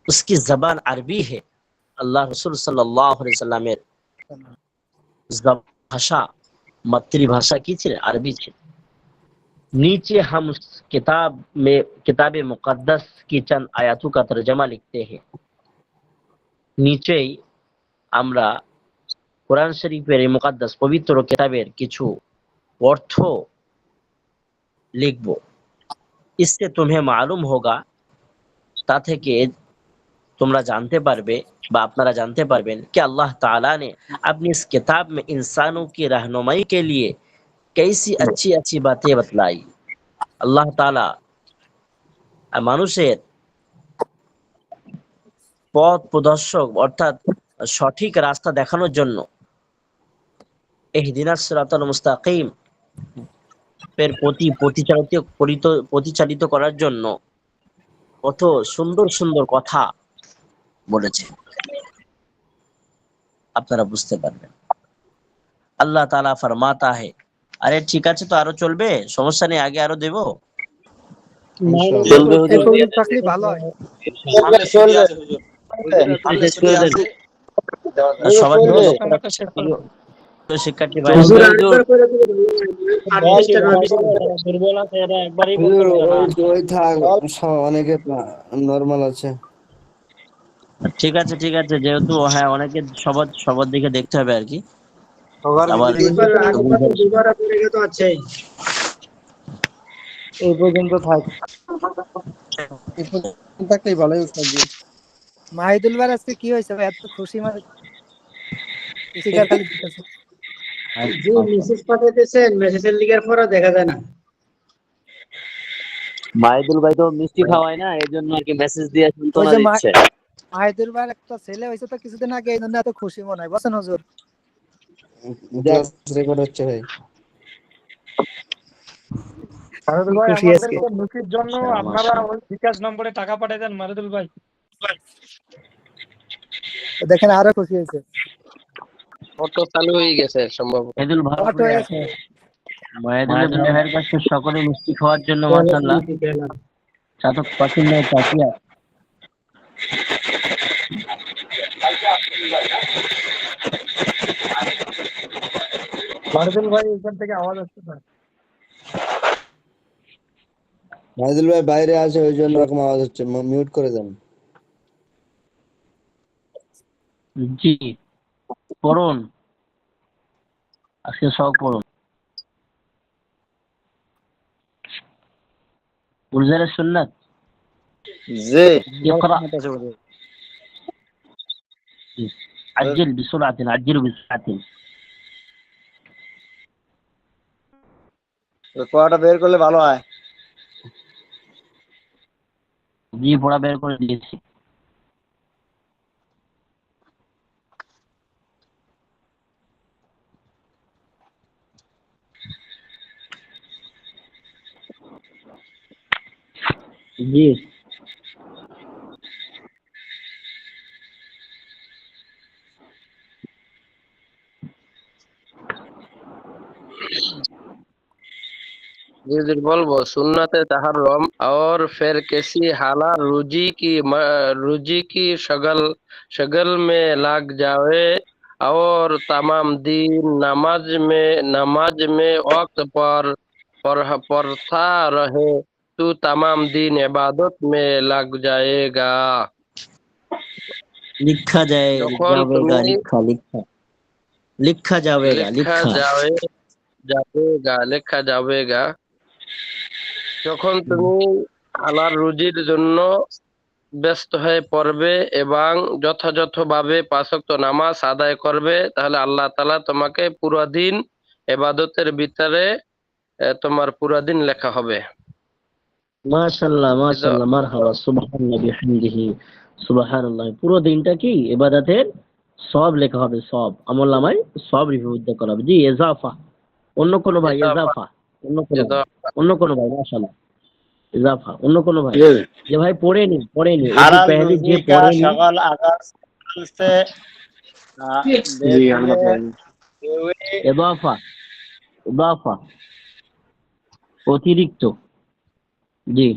उसकी जबान अरबी है अल्लाह रसूल सल्लल्लाहु अलैहि वसल्लमेर भाषा मातृभाषा की थी अरबी थी नीचे हम उस किताब मुकद्दस की चंद आयतों का तर्जमा लिखते हैं नीचे আমরা কোরআন শরীফের মুকদ্দাস পবিত্র কিতাবের কিছু অর্থ লিখব इससे तुम्हें मालूम होगा তা থেকে তোমরা জানতে পারবে বা আপনারা জানতে পারবেন कि अल्लाह ताला ने अपनी इस किताब में इंसानों की रहनुमाई के लिए कैसी अच्छी अच्छी बातें बतलाई अल्लाह ताला মানুষের পথ প্রদর্শক অর্থাৎ সঠিক রাস্তা দেখানোর জন্য ইহদিনাস সিরাতাল মুস্তাকিম এর প্রতি প্রতিচালিত করার জন্য কত সুন্দর সুন্দর কথা বলেছে, আপনারা বুঝতে পারবেন। আল্লাহ তাআলা ফরমাতা হে, আরে ঠিক আছে তো, আরো চলবে, সমস্যা নেই, আগে আরো দেব। চলবে এই হুজুর। পর্যন্ত থাকলে ভালো হয়। চলবে চলবে শেষ করে দেন। আর সবার জন্য চলবে। লক্ষ্য রাখতে প্রিয় শিক্ষার্থী ভাই, চলবে হুজুর হুজুর। আরেকবার করে দিলে ভালো হয়। আর ডিস্টার্ব না ডিস্টার্ব। দুর্বল আছে এরা একবারই হুজুর বলতে পারে না। ওই থাক, অনেকে নরমাল আছে। ঠিক আছে ঠিক আছে, যেহেতু হ্যাঁ অনেকে সবার সবার দিকে দেখতে হবে আর কি। আবার আরেকবার দুবার করে তো আছে। এই পর্যন্ত থাক, এই পর্যন্ত থাকলেই ভালো হয় উস্তাদ জি। মাহিদুল ভাই আজকে কি হয়েছে ভাই, এত খুশি মানে স্টিকার খালি দিতেছে। জি মেসেজ পাঠাইতেছেন, মেসেজের লিগার পরে দেখা যায় না। মাহিদুল ভাই তো মিষ্টি খাওয়ায় না, এই জন্য আর কি মেসেজ দিয়ে ওই সান্ত্বনা যে দিচ্ছে। মাহিদুল ভাই একটা ছেলে হয়েছে তো কিছুদিন আগে, এই জন্য এত খুশি মনে হয়, বসেন হুজুর। ক্লাস রেকর্ড হচ্ছে ভাই। মারুদুল ভাই, খুশি আজকে। আমাদেরকে মুক্তির জন্য আপনারা ওই বিকাশ নম্বরে টাকা পাঠিয়ে দেন মারুদুল ভাই। তো দেখেন আরো খুশি হয়েছে। অটো চালু হয়ে গেছে সম্ভব। মাহিদুল ভালো অটো করে হয়েছে। আছে। মাহিদুলের ভাইয়ের কাছে সকলে মিষ্টি খাওয়ার জন্য মাশাআল্লাহ চাতক পাখির নয় তাকিয়া। মারুদুল ভাই এখান থেকে আওয়াজ আসছে না। মাহিদুল ভাই বাইরে আছে, ওই জন্য এরকম আওয়াজ হচ্ছে, মিউট করে দেন। জি পড়ুন, আজকে সব পড়ুন। গুলজারের সুন্নাত জি ইকরা। আজ্জিল বিসুরাতিন, আজ্জিল বিসুরাতিন। পড়াটা বের করলে ভালো হয়। জি পড়া বের করে দিয়েছি। জি जी जी बोलबो सुन्नत तहर्रम और फिर किसी हालाल रुजी की शगल शगल में लग जाए और तमाम दिन नमाज में वक्त पर पढ़ता रहे तो तमाम दिन इबादत में लग जाएगा। लिखा जाए যখন जाएगा, তুমি लिखा लिखा लिखा जाएगा, লেখা लिखा। লেখা যাবেগা যখন তুমি হালাল রুজির জন্য ব্যস্ত হয়ে পড়বে এবং যথাযথভাবে পাঁচ ওয়াক্ত নামাজ আদায় করবে, তাহলে আল্লাহ তাআলা তোমাকে পুরো দিন ইবাদতের ভিতরে তোমার পুরো দিন লেখা হবে। মাশাআল্লাহ মাশাআল্লাহ, মারহাবা, সুবহানাল্লাহ বিহামদিহি, সুবহানাল্লাহ। পুরো দিনটা কি ইবাদতের সব লেখা হবে, সব আমলনামায় সব লিপিবদ্ধ করা হবে। জি ইজাফা, অন্য কোন ভাই ইজাফা, অন্য কোন ভাই মাশাআল্লাহ ইজাফা, অন্য কোন ভাই যে ভাই পড়েনি একটু হালাল পहले रुजी যে का পড়েনি। शगल अगर से ইজাফা ইজাফা অতিরিক্ত। জি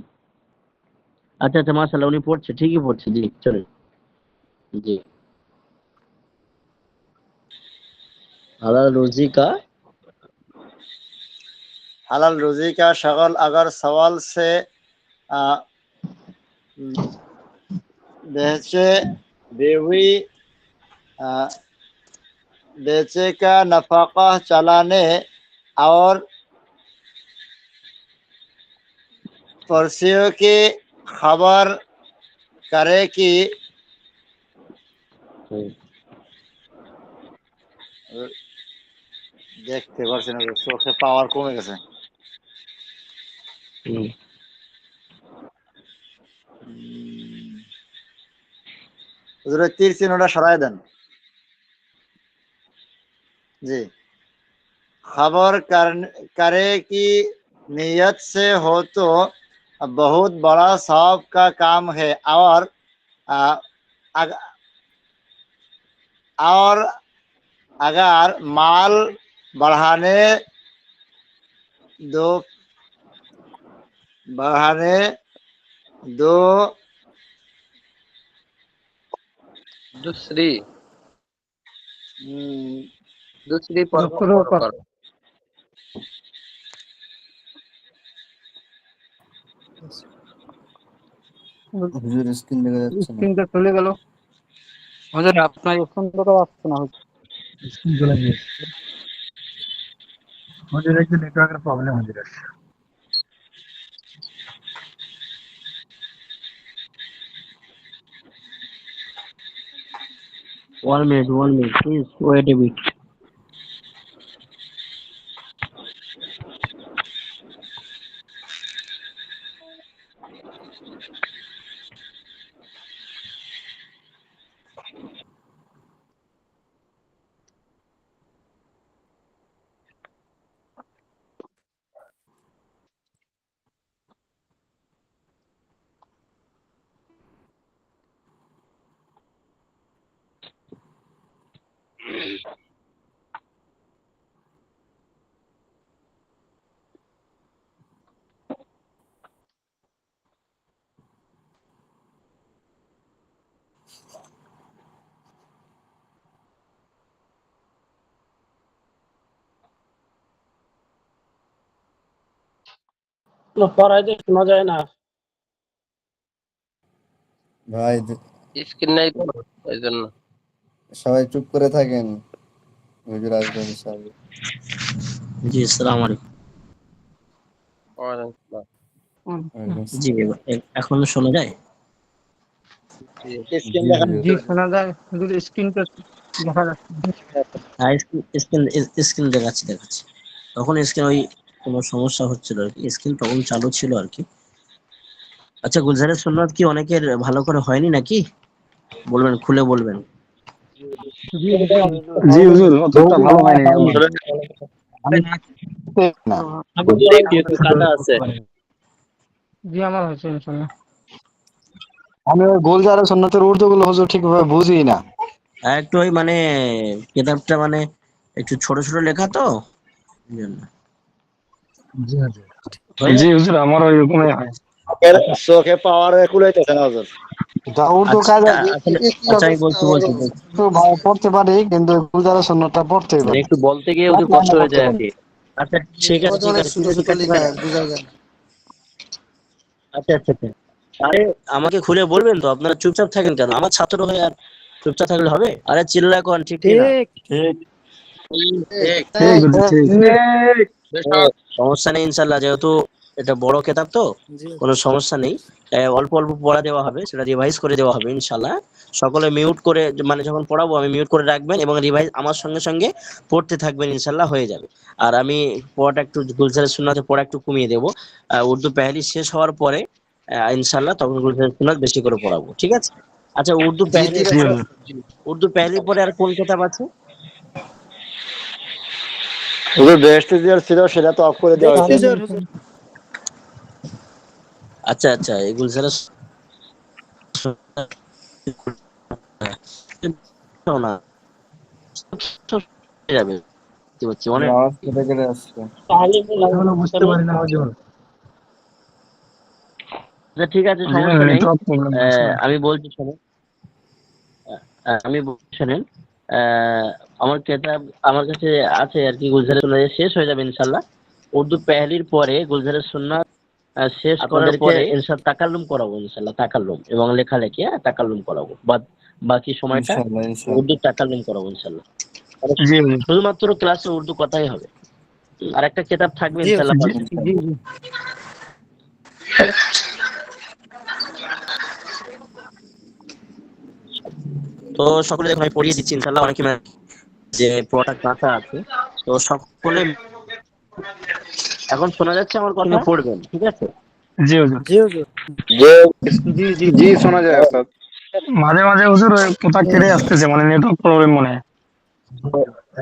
আচ্ছা আচ্ছা মাশাআল্লাহ, উনি পড়ছে, ঠিকই পড়ছে। জি চলে। জি হালাল রুজি কা हलाल रुजी का शगल अगर सवाल से बेचे बेवी बेचे का नफाका चलाने और पड़ोसियों की खबर करे कि দেখতে পারছি না, চোখে পাওয়ার কমে গেছে। হুজুরের তীর চিহ্নটা সরায় দেন। জি खबर करे की नीयत से हो तो बहुत बड़ा सवाब का काम है। और आ, अग, और अगर माल बढ़ाने दो बढ़ाने दो दूसरी हम्म, दूसरी पर्व दूसरों पर करो। হুজুর স্ক্রিন দেখা যাচ্ছে না। স্ক্রিনটা চলে গেল। হুজুর আপনার স্ক্রিন দেখা যাচ্ছে না হুজুর। স্ক্রিন চলে গিয়েছে। হুজুর একটু নেটওয়ার্কের প্রবলেম হুজুর। 1 minute, 1 minute, please wait a bit. পড়াইতে শোনা যায় না। ভাই স্ক্রিন নাই তো এই জন্য। সবাই চুপ করে থাকেন, হুজুর আসবেন ইনশাআল্লাহ। জি, আসসালামু আলাইকুম। ওয়ালাইকুম আসসালাম। জি, এখন শোনা যায়? स्क्रीन জি দেখা হুজুর। জি শোনা যায়, হুজুর স্ক্রিনটা দেখা যাচ্ছে। হ্যাঁ, স্ক্রিন দেখাচ্ছি। তখন স্ক্রিন ওই কোনো সমস্যা হচ্ছিল আর কি, স্ক্রিন তখন চালু ছিল আর কি। আচ্ছা, গুলজারের সুন্নাত কি অনেকের ভালো করে হয়নি নাকি? বলবেন, খুলে বলবেন। জি জি হুজুর, অতটা ভালো হয়নি আমার। না একটু একটু কাটা আছে। জি আমার হয়েছে ইনশাল্লাহ। আমি ওই গুলজারের সুন্নাতের উর্দু গুলো হুজুর ঠিকভাবে বুঝি না। একটু ওই মানে কিতাবটা মানে একটু ছোট ছোট লেখা তো, এই জন্য। জি হুজুর। জি হুজুর, আমার ওইরকমই হয়। চোখে পাওয়ার কুলাইতেছে না হুজুর। যা উর্দু আচ্ছা, কায়দা আচ্ছা আমি বলছি। পড়তে পারি, কিন্তু গুলজারের সুন্নাতটা পড়তেই মানে পারি। একটু বলতে গিয়ে ওদের কষ্ট হয়ে যায় আর কি। আচ্ছা ঠিক আছে। আচ্ছা। আরে আমাকে খুলে বলবেন তো, আপনারা চুপচাপ থাকেন কেন? আমার ছাত্র হয়ে আর চুপচাপ থাকলে হবে? আরে চিল্লা কোন, ঠিক কি না? ঠিক ঠিক হুজুর, ঠিক। সমস্যা নেই ইনশাল্লাহ, যেহেতু এটা বড় কিতাব তো কোনো সমস্যা নেই। অল্প অল্প পড়া দেওয়া হবে, সেটা রিভাইজ করে দেওয়া হবে ইনশাল্লাহ। সকলে মিউট করে, মানে যখন পড়াবো আমি মিউট করে রাখবেন এবং রিভাইজ আমার সঙ্গে সঙ্গে পড়তে থাকবেন, ইনশাল্লাহ হয়ে যাবে। আর আমি পড়াটা একটু গুলজারের সুন্নাতে পড়া একটু কমিয়ে দেবো। উর্দু পেহলি শেষ হওয়ার পরে ইনশাল্লাহ তখন গুলজারের সুন্নাত বেশি করে পড়াবো, ঠিক আছে? আচ্ছা, উর্দু পেহলির জি পরে, হুজুর। উর্দু পেহলির পরে আর কোন কিতাব আছে? হুজুর বেস্ট ছিল, সেটা তো অফ করে দেওয়া হয়েছে। আচ্ছা, এই গুলজারের না যাবে কি বলছি অনেক। আওয়াজ কেটে কেটে আসছে। এখনো বুঝতে পারি না হুজুর। আচ্ছা ঠিক আছে, জি, সমস্যা নেই। নেটওয়ার্ক প্রবলেম আছে। আমি বলছি শোনেন। আমি বলছি শোনেন। আমার কিতাব আমার কাছে আছে আর কি, গুলজারের সুন্নাত শেষ হয়ে যাবে ইনশাল্লাহ। উর্দু পেহলির পরে গুলজারের সুন্নাত শেষ করার পরে ইনশাআল্লাহ তাকাল্লুম করাবো, ইনশাআল্লাহ তাকাল্লুম এবং লেখালেখি, তাকাল্লুম করাবো। বাকি সময়টা ইনশাআল্লাহ উর্দু তাকাল্লুম করাবো ইনশাআল্লাহ। জি হুজুর। শুধুমাত্র ক্লাসে উর্দু কথাই হবে। আর একটা কিতাব থাকবে ইনশাআল্লাহ। জি জি তো সকলে দেখুন, আমি পড়িয়ে দিচ্ছি ইনশাআল্লাহ। অনেকে যে পড়াটা কাঁচা আছে, তো সকলে এখন শোনা যাচ্ছে আমার কথা, পড়বেন, ঠিক আছে? জি হুজুর। জি শোনা যায় ওস্তাদ। মাঝে মাঝে হুজুর ওই কোথা কেটে আসতেছে, মানে নেটওয়ার্ক প্রবলেম মনে হয়।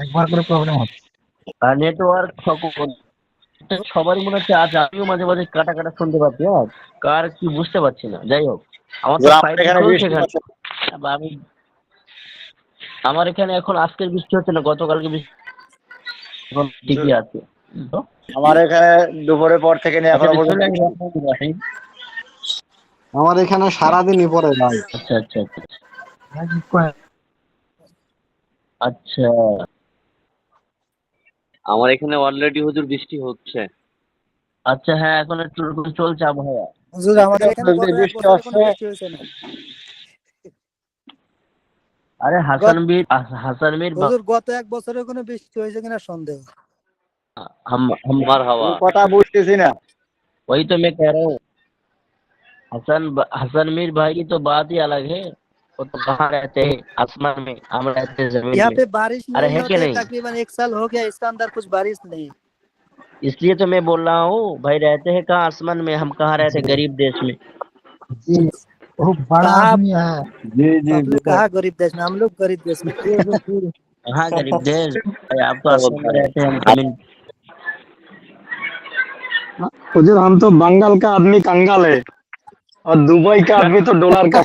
একবার করে প্রবলেম হচ্ছে। নেটওয়ার্ক সবারই মনে হচ্ছে আজ, আমিও মাঝে মাঝে কাটা কাটা শুনতে পাচ্ছি। হ্যাঁ, কার কি বুঝতে পারছি না। যাই হোক, আমার তো হুজুর, আমাদের 5G এখানে চলছে বৃষ্টি এখানে। হচ্ছে। আমি আমার এখানে এখন আজকের বৃষ্টি হচ্ছে না, গতকালকে বৃষ্টি, এখন হুজুর, ঠিকই আছে। তো আমার এখানে দুপুরের পর থেকে নিয়ে আচ্ছা, এখনো পর্যন্ত বিসমিল্লাহির বৃষ্টি। রহমানির রহিম। আমার এখানে সারাদিনই পড়ে ভাই। আচ্ছা আচ্ছা আচ্ছা। আমার এখানে অলরেডি হুজুর বৃষ্টি হচ্ছে। আচ্ছা, হ্যাঁ, এখন একটু এরকম চলছে আবহাওয়া। হুজুর আমাদের এখানে গত এক বৃষ্টি বছরে কোনো আসছে। বৃষ্টি হয়েছে না। আরে গত- হাসান মীর হুজুর গত এক বছরে কোনো বৃষ্টি হয়েছে কিনা সন্দেহ। हम মার হাওয়া। কথা বুঝতেছি না। वही तो मैं कह रहा हूँ। हसन मीर भाई की तो बात ही अलग है। वो तो कहाँ रहते हैं, आसमान में, हम रहते हैं जमीन यहाँ में। पे बारिश अरे नहीं है कि होते, नहीं? तकरीबन 1 साल हो गया, इसका अंदर कुछ बारिश नहीं। इसलिए तो मैं बोल रहा हूँ, भाई रहते हैं कहाँ आसमान में, हम कहाँ रहते हैं गरीब देश में। जी, वो बड़ा कहाँ आदमी है। जी जी आप लोग कहाँ गरीब देश में, हम लोग गरीब देश में। कहाँ गरीब देश भाई, आप तो क्या आसमान बोलता में है? रहते हैं, हम जमीन। हुजूर हम तो बंगाल का आदमी कंगाल है और दुबई का आदमी तो डॉलर का।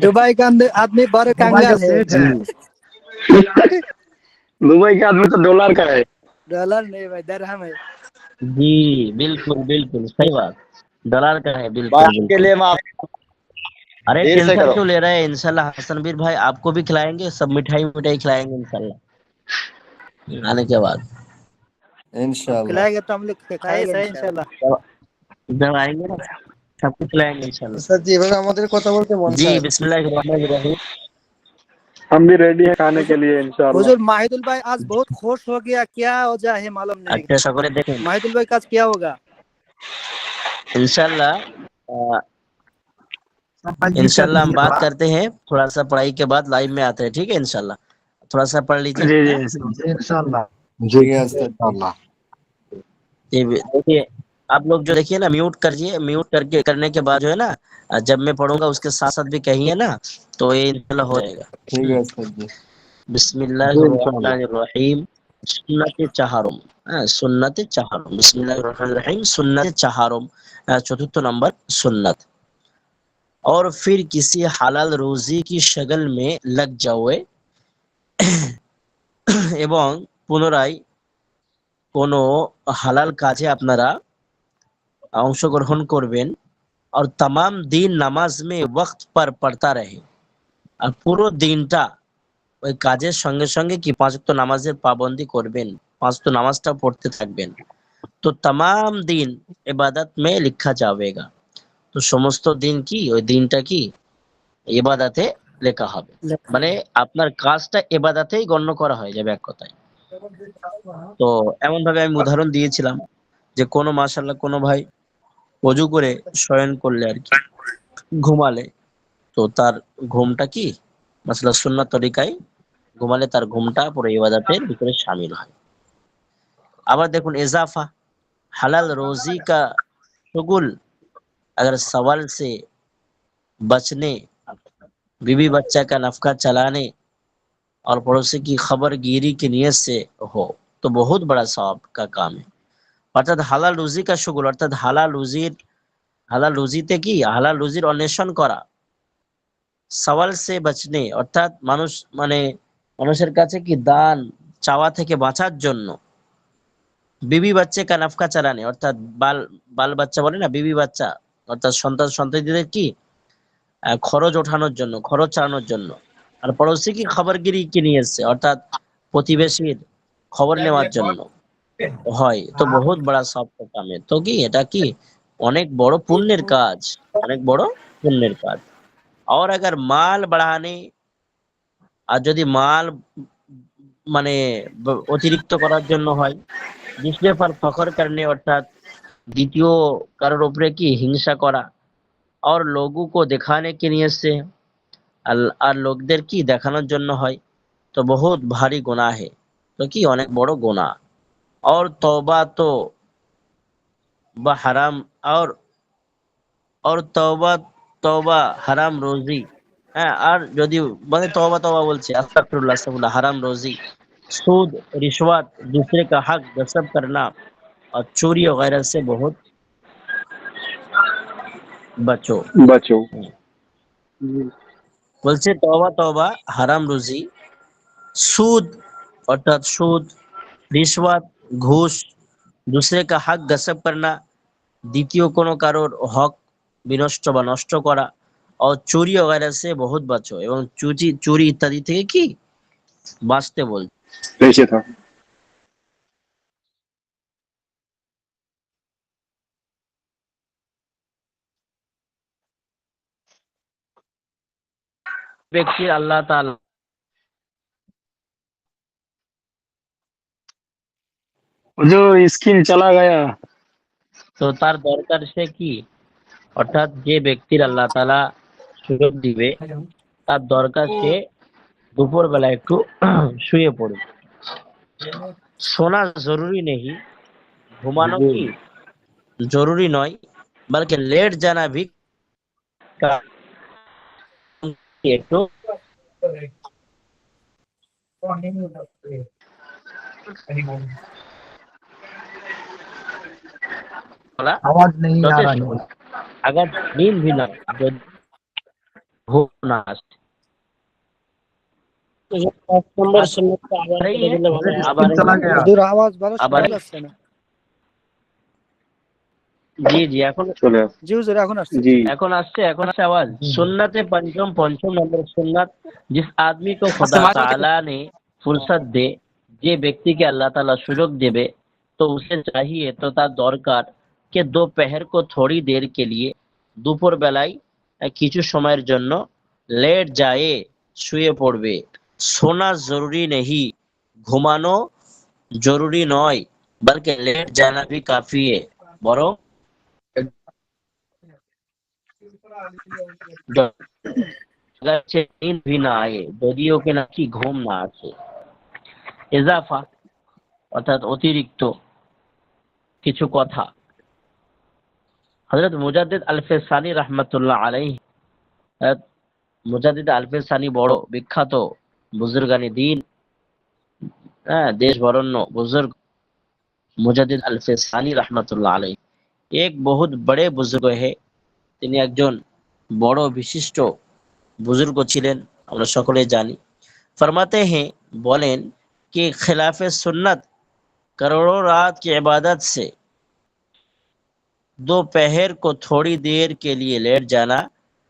दुबई का आदमी बड़े कंगाल है। दुबई का आदमी तो डॉलर का है। डॉलर नहीं भाई, दरहम है। जी बिल्कुल बिल्कुल सही बात। दलाल का है, भाई बिल्कुल आपके बिल्कुल। लिए माफ अरे देर से टेंशन करो। क्यों ले रहे हैं, इंशाल्लाह हसन बीर भाई आपको भी खिलाएंगे, सब मिठाई मिठाई खिलाएंगे इंशाल्लाह आने के बाद। आप इंशाल्लाह। खिलाएंगे तो हम लोग खाएंगे इंशाल्लाह। जब आएंगे ना, सबको खिलाएंगे इंशाल्लाह। सर जी এভাবে আমাদের কথা বলতে মন जी চায়। बिस्मिल्लाहिर्रहमानिर्रहीम। हम भी रेडी है खाने के लिए इंशाल्लाह। हुजूर माहिदुल भाई आज बहुत खुश हो गया, क्या वजह है मालूम नहीं। अच्छा सकले देखें माहिदुल भाई का आज क्या होगा? इंशाल्लाह। इंशाल्लाह हम बात करते हैं, थोड़ा सा पढ़ाई के बाद लाइव में आते हैं, ठीक है इंशाल्लाह। थोड़ा सा पढ़ लीजिए। जी जी हाँ? इंशाल्लाह। जी ठीक है उस्ताद जी। इंशाल्लाह। ये देखिए, आप लोग जो देखिए ना, म्यूट करिए, म्यूट करके करने के बाद जो है ना, जब मैं पढ़ूंगा उसके साथ साथ भी कहिए ना, तो ये इंशाल्लाह हो जाएगा। ठीक है उस्ताद जी। बिस्मिल्लाहिर्रहमानिर्रहीम। सुन्नत चाहारुम। सुन्नत चाहारुम, बिस्मिल्लाहिर्रहमानिर्रहीम, सुन्नत चाहारुम। चतुर्थ नंबर सुन्नत। और फिर किसी হালাল রুজি की शगल में लग जाओ এবং পুনরায় কোনো হালাল কাজে আপনারা অংশগ্রহণ করবেন। और तमाम दिन नमाज में वक्त पर पढ़ता रहे। আর পুরো দিনটা ওই কাজের সঙ্গে সঙ্গে কি 5 ওয়াক্ত নামাজের পাবন্দি করবেন, 5 ওয়াক্ত নামাজটা পড়তে থাকবেন, তো तमाम दिन ইবাদত में लिखा जाएगा। তো সমস্ত দিন কি, ওই দিনটা কি ইবাদতে লেখা হবে। মানে আপনার কাজটা ইবাদতেই গণ্য করা হয়ে যাবে এক কথায়। তো এমন ভাবে আমি উদাহরণ দিয়েছিলাম যে কোনো মাশাআল্লাহ কোনো ভাই ওযু করে শয়ন করলে আর কি, ঘুমালে, তো তার ঘুমটা কি মাশাআল্লাহ সুন্নাত তরিকায় ঘুমালে তার ঘুমটা পুরো ইবাদতের ভিতরে শামিল হয়। আবার দেখুন ইজাফা, হালাল রোজি का शुगुल अगर सवाल से बचने, बीवी बच्चा का नफका चलाने और पड़ोसी की खबरगिरी की नियत से हो, तो बहुत बड़ा सवाब का काम है। অর্থাৎ হালাল রুজি কা শুগুল, অর্থাৎ হালাল রুজিতে কি হালাল রুজির অন্বেষণ করা, সওয়াল সে বাঁচনে অর্থাৎ মানে মানুষের কাছে কি দান চাওয়া থেকে বাঁচার জন্য, বিবি বাচ্চা কা নফকা চালানে অর্থাৎ বাল বাচ্চা বলে না, বিবি বাচ্চা অর্থাৎ সন্তান সন্ততিদের কি খরচ ওঠানোর জন্য, খরচ চালানোর জন্য। আর পড়োশি কি খবরগিরি কি নিয়ে এসছে, অর্থাৎ প্রতিবেশীর খবর নেওয়ার জন্য হয়, তো বহুত বড় সব কামে। তো কি এটা কি অনেক বড় পুণ্যের কাজ, অনেক বড় পুণ্যের কাজ। और अगर माल बढ़ाने, আর যদি মাল মানে অতিরিক্ত করার জন্য হয়, जिसके पर फखर करने অর্থাৎ দ্বিতীয় কারোর উপরে কি হিংসা করা, और लोगों को दिखाने के नियत से, আর লোকদের কি দেখানোর জন্য হয়, তো বহুত ভারী গুনাহ है। তো কি অনেক বড় গুনাহ। और तौबा तो বা হারাম, और तौबा तौबा হারাম রোজি। হ্যাঁ, আর যদি মানে তওবা তওবা বলছে, আস্তাগফিরুল্লাহ আস্তাগফিরুল্লাহ, হারাম রোজি सूद, रिश्वत, दूसरे का हक गसब करना और चोरी वगैरह से बहुत बचो। বলছে তওবা তওবা হারাম রুজি, সুদ অর্থাৎ সুদ, রিশওয়াত ঘুষ, दूसरे का हक गसब करना দ্বিতীয় কোনো কারোর হক বিনষ্ট বা নষ্ট করা, और চুরি वगैरह से बहुत बचो এবং চুরি ইত্যাদি থেকে কি বাঁচতে বল। ব্যক্তি আল্লাহ তাআলা जो स्क्रीन चला गया তো তার দরকার সে কি, অর্থাৎ যে ব্যক্তির আল্লাহ তাআলা সুযোগ দিবে তার দরকার সে দুপুর বেলা একটু শুয়ে পড়বে। সোনা জরুরি নেই, ঘুমানো কি জরুরি নয়, বলকে लेट जाना भी একটু आवाज नहीं आ रहा है। अगर नींद भी ना हो ना नंबर सुन्नत का आवाज चला गया হুজুর আওয়াজ ভালো আবার শোনা যাচ্ছে না। জি জি এখন জি হুজুর এখন আসছে। এখন আসছে आवाज। सुन्नते पंचम नंबर सुन्नत, जिस आदमी को खुदा ताला ने फुर्सत दे, যে ব্যক্তিকে আল্লাহ তাআলা সুযোগ দেবে তো উসে चाहिए তো তার দরকার कि दोपहर को थोड़ी देर के लिए দুপুর বেলায় কিছু সময়ের জন্য लेट जाए শুয়ে পড়বে। সোনা জরুরি नहीं, ঘুমানো জরুরি নয়, बल्कि लेट जाना भी काफी है, বরং नींद भी ना आए যদিও के নাকি ঘুম না আসে। ইজাফা অর্থাৎ অতিরিক্ত কিছু কথা। হযরত মুজাদ্দিদ আল-ফিসানি রাহমাতুল্লাহ আলাইহি, মুজাদ্দিদ আল-ফিসানি বড় বিখ্যাত বুজুর্গানি দ্বীন, দেশ বরণ্য বুজুর্গ মুজাদ্দিদ আল-ফিসানি রাহমাতুল্লাহ আলাইহি एक बहुत बड़े बुजुर्ग है, তিনি একজন বড় বিশিষ্ট বুজুর্গ ছিলেন, আমরা সকলে জানি। फरमाते हैं बोलें कि खिलाफ सुन्नत करोड़ों रात की इबादत से दोपहर को थोड़ी देर के लिए लेट जाना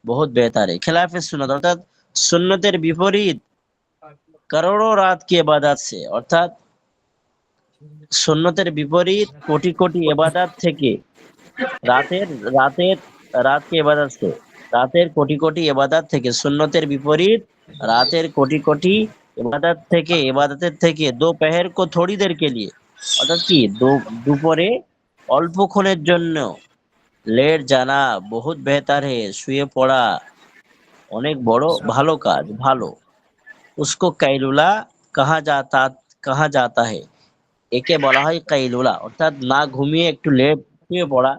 बहुत बेहतर है। खिलाफ सुन्नत অর্থাৎ সুন্নতের বিপরীত करोड़ों रात की इबादत से, অর্থাৎ সুন্নতের বিপরীত কোটি কোটি ইবাদত থেকে রাত की इबादत से, রাতের কোটি কোটি ইবাদত থেকে, সুন্নতের বিপরীত রাতের কোটি কোটি ইবাদতের থেকে दोपहर को थोड़ी देर के लिए অর্থাৎ কি দুপুরে অল্পক্ষণের জন্য लेट जाना बहुत बेहतर है, শুয়ে পড়া অনেক বড় ভালো কাজ, ভালো। उसको कैलुला कहा जाता है, একে বলা হয় কাইলুলা, অর্থাৎ না ঘুমিয়ে একটু লেট শুয়ে পড়া,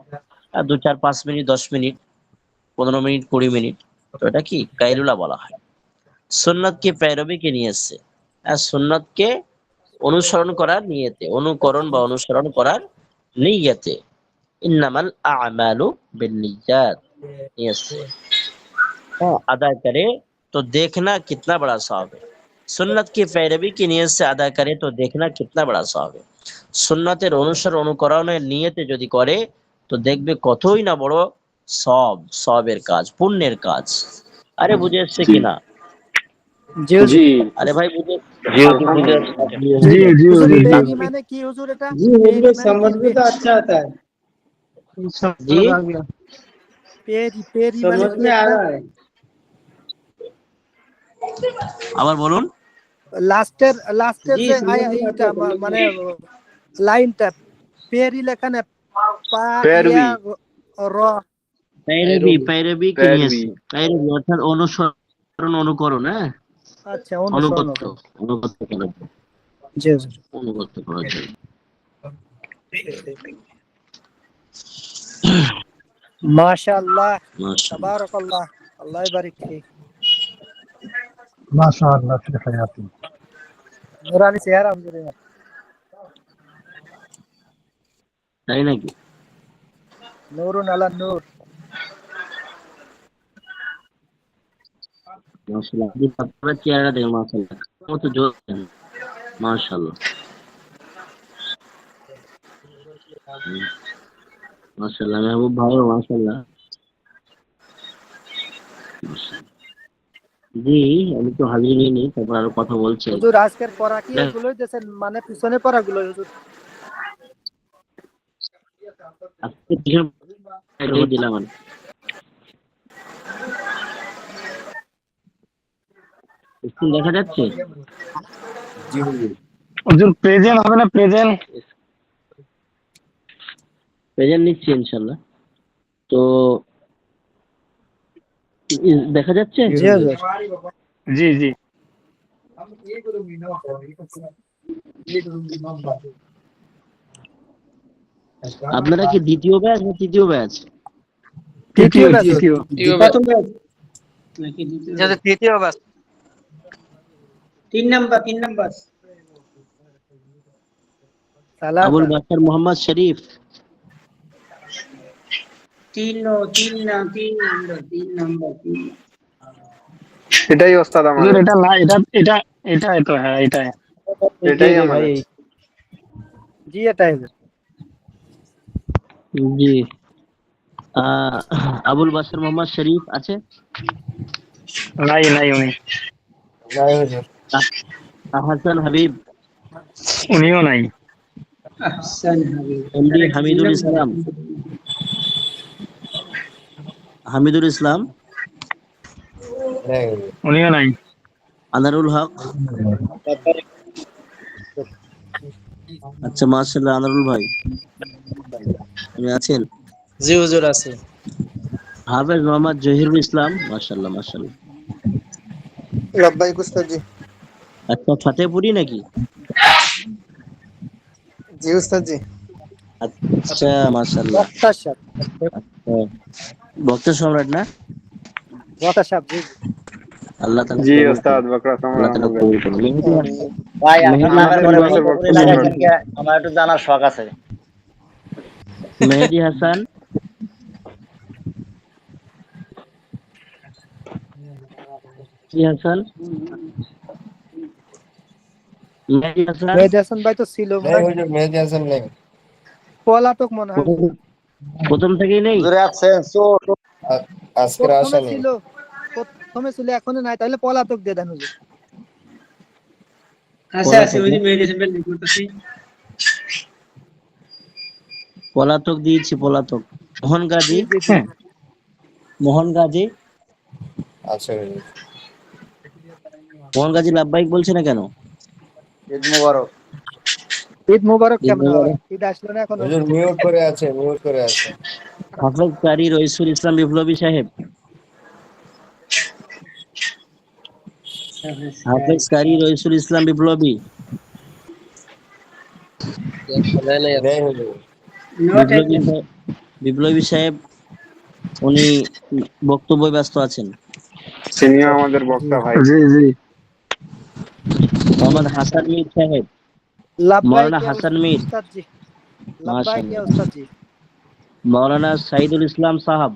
2-4-5 মিনিট 10 মিনিট 15 মিনিট 20 মিনিট, তো এটা কি কাইলুলা বলা হয়। সুন্নাত की पैरवी की नियत से, সুন্নাতকে অনুসরণ করার নিয়তে, অনুকরণ বা অনুসরণ করার নিয়তে। ইন্নামাল আ'মালু বিন্নিয়াত, নিয়ত से अदा करे तो देखना कितना बड़ा सवाब है। सुन्नत की पैरवी की नियत से अदा करे तो देखना कितना बड़ा सवाब है। সুন্নাতের অনুসরণ অনুকরণের নিয়তে যদি করে তো দেখবে কতই না বড় সওয়াবের কাজ, পুণ্যের কাজ। আরে বুঝে এসছে কিনা? জি আরে ভাই বুঝে पेरी माने की हुजूर এটা? जी मुझे समझ में तो अच्छा आता है, জি पेरी माने समझ में आ रहा है। আবার বলুন। লাস্টের জি যে समझ में आता এটা है, মানে লাইনটা পেরি লেখা না পা पैरवी ইয়া র पैरवी की नियत से, पैरवी অর্থাৎ অনুসরণ অনুকরণ, আচ্ছা অনুসরণ অনুগত করা, জি হুজুর অনুগত করা যায়। মাশাআল্লাহ মাশাআল্লাহ। তাবারাকাল্লাহ, আল্লাহ বারিক ফিক। माशाअल्लाह फिर हयाती। নুরানি চেহারা হুজুরের। তাই নাকি? নূরুন আলা নূর। মাশাআল্লাহ, আপনি আপনার চেহারা দেখুন, মাশাআল্লাহ কত জোর, মাশাআল্লাহ। মাশাআল্লাহ মেহবুব ভাইও মাশাআল্লাহ। জি, আমি তো হাজির নিয়ে তারপর আরো কথা বলছি। হুজুর আজকের পড়া কি এগুলোই দিয়েছেন, মানে পিছনে পড়াগুলো হুজুর? আজকে কিসের এটাই দিলাম আমি। স্ক্রিন দেখা যাচ্ছে? জি হুজুর। হুজুর প্রেজেন্ট হবে না? প্রেজেন্ট প্রেজেন্ট নিচ্ছি ইনশাআল্লাহ। তো দেখা যাচ্ছে? জি হুজুর। জি জি। আপনারা কি দ্বিতীয় ব্যাচ না তৃতীয় ব্যাচ? তৃতীয় ব্যাচ। তৃতীয়। প্রথম ব্যাচ নাকি দ্বিতীয় ব্যাচ? তৃতীয় ব্যাচ। 3 নাম্বার আবুল বাশার মোহাম্মদ শরীফ। 3 নাম্বার। এটাই ওস্তাদ আমার। হুজুর এটা না, এটা তো হ্যাঁ এটাই আমাদের। জি এটাই হুজুর। জি, আবুল বাশার মোহাম্মদ শরীফ আছে? নাই উনি। নাই হুজুর। হাসান হাবিব? উনিও নাই। এমডি হামিদুল ইসলাম? হামিদুল ইসলাম? উনিও নাই। আনারুল হক? আচ্ছা মাশাআল্লাহ, আনারুল ভাই আপনি আছেন? জি হুজুর আছে। হাফেজ মোহাম্মদ জহিরুল ইসলাম? মাশাআল্লাহ মাশাআল্লাহ। লব্বাইক উস্তাদ জি। আচ্ছা, ফাতেহপুরি নাকি? জি উস্তাদ জি। আচ্ছা মাশাআল্লাহ। বক্তা সম্রাট না? বক্তা সাহেব জি। আল্লাহ তাআলা জি ওস্তাদ বকরা সম্রাট আমাদের। ভাই আপনার নামের পরে ফাতেহপুরি লাগাইছেন কি? আমার একটু জানার শখ আছে। মেহেদী হাসান? কি হাসান? মেহেদী হাসান ভাই তো ছিল। মেহেদী হাসান নেই। পলাতক মনে হয় প্রথম থেকেই নেই? আজকের আসা নেই। প্রথমে ছিল এখনো নাই, তাহলে পলাতক দিয়ে দেন হুজুর। আছে ওই যে মেডিসিন বেল করতেছি। পলাতক দিয়েছি, পলাতক। মোহন গাজী? মোহন গাজী? আচ্ছা মোহন গাজী লাভবাহিক বলছে না কেন? ঈদ মোবারক। ঈদ মোবারক কেমন হবে? ঈদ আসলো না এখনো। হুজুর মিউট করে আছে। হাফেজ কারি রইসুল ইসলাম বিপ্লবী সাহেব? হাফেজ কারি রইসুল ইসলাম বিপ্লবী? বিপ্লবী সাহেব উনি বক্তব্য ব্যস্ত আছেন। তিনিও আমাদের বক্তা ভাই। জি জি। মোহাম্মদ হাসান মীর সাহেব? মৌলানা হাসান মীর? মাশাআল্লাহ। মৌলানা সাইদুল ইসলাম সাহাব?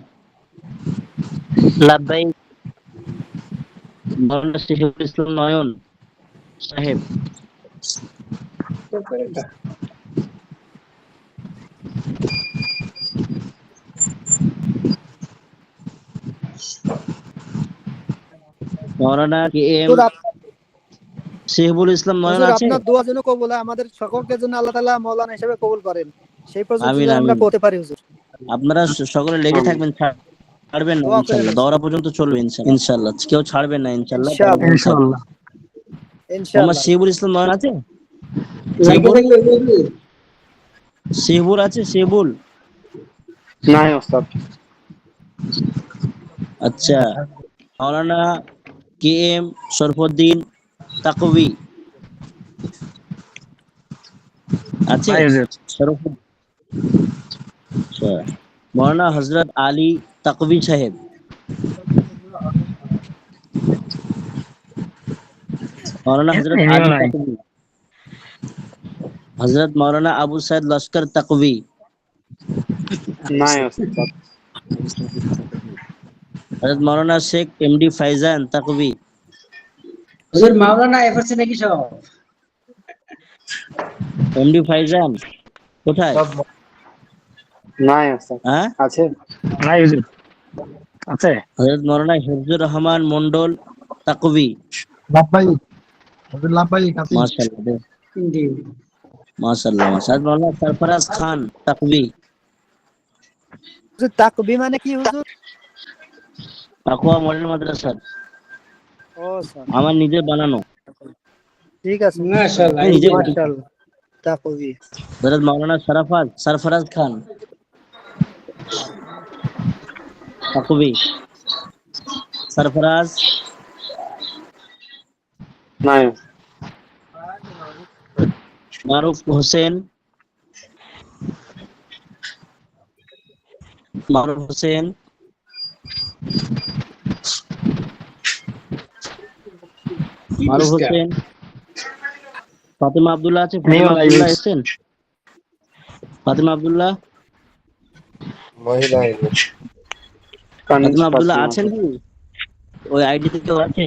লাভবাহিক। মৌলানা শফিকুল ইসলাম নয়ন সাহেব? মৌলানা কে এম শহীদুল ইসলাম নয়ন আছে? আপনার দোয়া যেন কবুল হয়, আমাদের সকলের জন্য আল্লাহ তাআলা মাওলানা হিসেবে কবুল করেন। সেই পর্যন্ত আমিন আমরা পড়তে পারি হুজুর। আপনারা সকলে লেগে থাকবেন, ছাড়বেন না ইনশাআল্লাহ। দওরা পর্যন্ত চলবে ইনশাআল্লাহ। কেউ ছাড়বেন না ইনশাআল্লাহ। ইনশাআল্লাহ। মোহাম্মদ শহীদুল ইসলাম নয়ন আছে? শেহবুল আছে? শেহবুল নাই ওস্তাদ। আচ্ছা, মাওলানা কে এম শরফুদ্দিন তাকবী আছে? আচ্ছা, মাওলানা হযরত আলী তাকবী সাহেব? মাওলানা হযরত আলী তাকবী? हजरत मौलाना अबू सैद लश्कर तकवी, নাই ওস্তাদ हजरत मौलाना शेख एमडी फैजान तकवी, হুজুর মাওলানা এফারছে নাকি সব? एमडी फैजान কোথায়? নাই ওস্তাদ হ্যাঁ, আছে নাই হুজুর আছে हजरत मौलाना हिफ्जुर रहमान मंडल तकवी, লাভবাহিক হুজুর লাভবাহিক আছে माशाल्लाह জি। माशाल्लाह माशाल्लाह। हजरत मौलाना सरफराज खान तकवी, হুজুর তাকবি মানে কি হুজুর? তাকওয়া মডেল মাদ্রাসা ও স্যার আমার নিজে বানানো, ঠিক আছে মাশাআল্লাহ। নিজে মাশাআল্লাহ তাকবি हजरत मौलाना सरफराज खान तकवी, सरफराज নাই मारूफ हुसैन, मारूफ हुसैन মারুফ হোসেন, ফাতেমা আব্দুল্লাহ আছে, ফাতেমা আব্দুল্লাহ এসেছেন, ফাতেমা আব্দুল্লাহ, মহিলা ফাতেমা আব্দুল্লাহ আছেন কি? ওই আইডিতে কেউ আছে?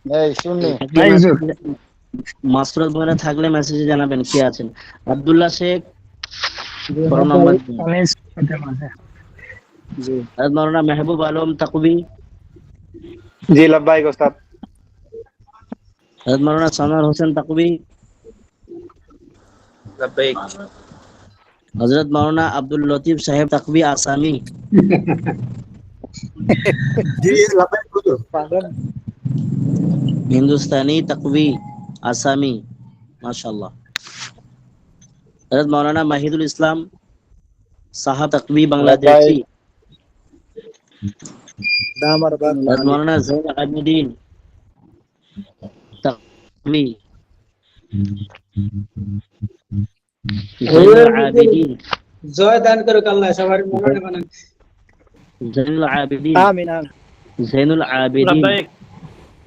এই শুননি নাই হুজুর মাসরুর বলে থাকলে মেসেজে জানাবেন কে আছেন। Abdullah Sheikh phone G number জি মাওলানা মেহবুব আলম তাকবি, জি লাভবাহিক ওস্তাদ হযরত মাওলানা সানোয়ার হোসেন তাকবি, लब्बैक। হযরত মাওলানা আব্দুল লতিফ সাহেব তাকবি আসামি, জি লাভবাহিক হুজুর हिंदुस्तानी तकवी आसामी, माशाल्लाह। हजरत मौलाना माहिदुल इस्लाम साहब तकवी बांग्लादेशी, দামার বাগ हजरत मौलाना जैन आबिदीन तकवी, जैनुल आबिदीन, জয় দান করুক আল্লাহ, সবার মনে বানান। जैनुल आबिदीन, আমিন আমিন जैनुल आबिदीन,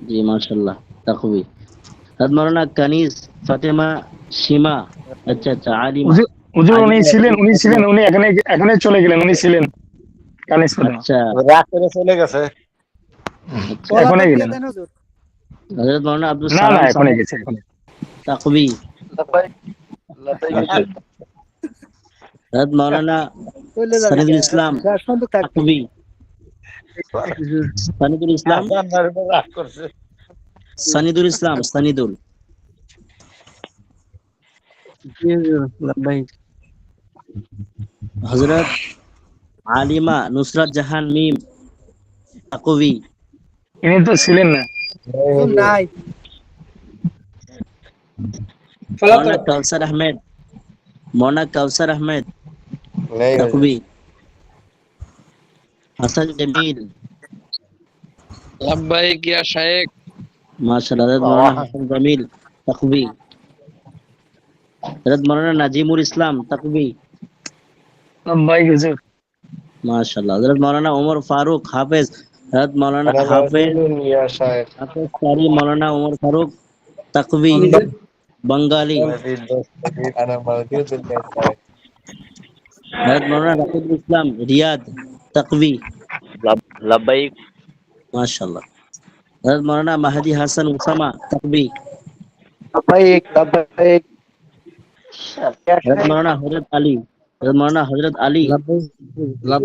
जी माशाल्लाह तकवी। हजरत मौलाना कनीज फातिमा सीमा, अच्छा अच्छा आलिमा, হুজুর উনি ছিলেন উনি এখানে চলে গেলেন উনি ছিলেন কানিস ফাতেমা अच्छा রাগ করে চলে গেছে এখনই দিয়ে গেলেন দেন হুজুর हजरत मौलाना अब्दुल না सलाम না এখনই साहब গেছে এখনই तकवी, লাভবাহিক हजरत मौलाना চলে যাবে सनीदुल इस्लाम শুধু থাকবে तकवी, सनीदुल इस्लाम রাগ করছে सनीदुल इस्लाम सनीदुल, हजरत आलिमा नुसरत जहान मीम तकवी, ইনি তো ছিলেন না হুজুর নাই मौलाना कौसर अहमद, मौलाना कौसर अहमद तकवी, हसन जमील লাভবাহিক ইয়া শায়েখ माशाल्लाह, हजरत मौलाना हसन जमील तकवी, हजरत मौलाना नजीमुल इस्लाम तकवी, লাভবাহিক হুজুর माशाल्लाह, हजरत मौलाना उमर फारूक हाफिज, हजरत मौलाना हाफिज हाफिज कारी मौलाना उमर फारूक तकवी बंगाली, हजरत मौलाना रफीकुल इस्लाम रियाद तकवी, लब्बैक माशाल्लाह, हजरत मौलाना महदी हसन उसामा तकवी, लब्बैक लब्बैक हजरत मौलाना हजरत अली, हजरत मौलाना हजरत अली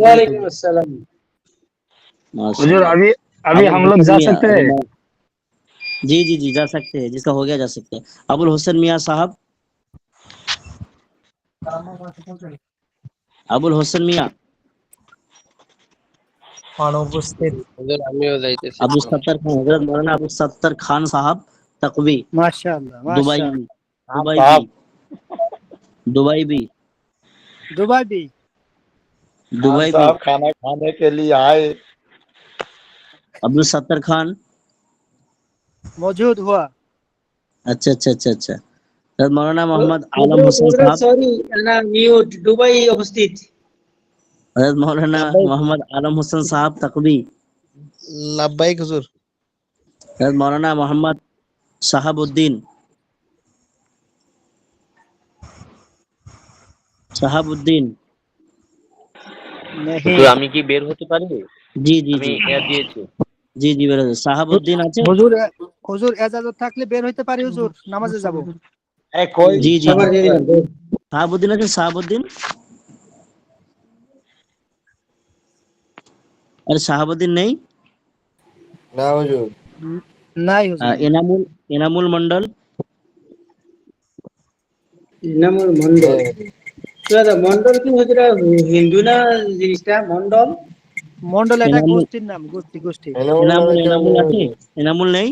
ওয়ালাইকুম আসসালাম। হুজুর माशाल्लाह। अभी अभी अबुल हम लोग हुसैन जा मियां, सकते हैं जी जी जी जा सकते हैं, जिसका हो गया जा सकते हैं। अबुल हुसैन मियां साहब, अबुल हुसैन मियां, অনুপস্থিত হুজুর আমিও যাইতেছি अब्दुल सत्तर खान, हजरत मौलाना अब्दुल सत्तर खान साहब तकवी মাশাআল্লাহ दुबई মাশাআল্লাহ दुबई भी दुबई भी दुबई भी दुबई भी साहब खाना खाने के लिए आए अब्दुल सत्तर खान, मौजूद हुआ अच्छा अच्छा अच्छा अच्छा। हजरत मौलाना मोहम्मद आलम हुसैन হযরত साहब, সরি না মিউট দুবাই উপস্থিত। हजरत मौलाना मोहम्मद आलम हुसैन साहब तकवी, लब्बैक हुजूर हजरत मौलाना मोहम्मद शहाबुद्दीन, শাহাবুদ্দিন। হুজুর আমি কি বের হতে পারি? জি জি আমি জি এয়ার দিয়েছি। জি জি বের হচ্ছে। শাহাবুদ্দিন আছে? হুজুর হুজুর এজাজত থাকলে বের হইতে পারি হুজুর, নামাজে যাব। জি জি সবার দিয়ে দিলাম। শাহাবুদ্দিন আছে? শাহাবুদ্দিন, আরে শাহাবুদ্দিন নেই? না হুজুর। নাই হুজুর। এনামুল, এনামুল মন্ডল। ইনামুল মন্ডল। দাদা মন্ডল কি হুজুরা হিন্দু না জিনিসটা মন্ডল? মন্ডল এটা এনামুল, গোষ্ঠীর নাম, গোষ্ঠী গোষ্ঠী। এনামুল, এনামুল আছে? এনামুল নেই?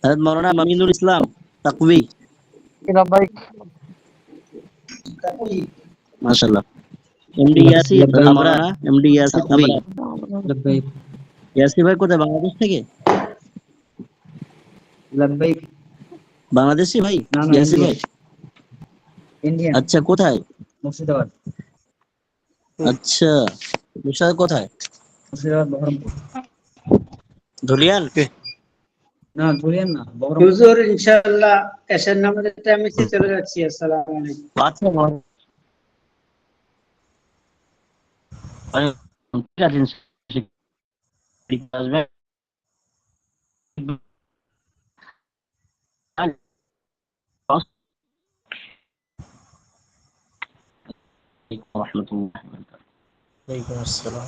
হযরত মাওলানা মামিনুল ইসলাম তাকবি। মাশাআল্লাহ। MD Yasir, Hazrat Maulana MD Yasir তাকবি। ইয়াসির ভাই কোথায়, বাংলাদেশ থেকে? বাংলাদেশি ভাই ইয়াসির ভাই? আচ্ছা কোথায়? মুর্শিদাবাদ। আচ্ছা মুর্শিদাবাদ কোথায়? মুর্শিদাবাদ বহরমপুর। ধুলিয়ান? না ধুলিয়ান না, বহরমপুর। হুজুর ইনশাআল্লাহ এশার নামাজের টাইমে চলে যাচ্ছি। আসসালামু আলাইকুম। আচ্ছা ঠিক আছে, আসবে। রহমতুল্লাহ। ওয়ালাইকুম আসসালাম।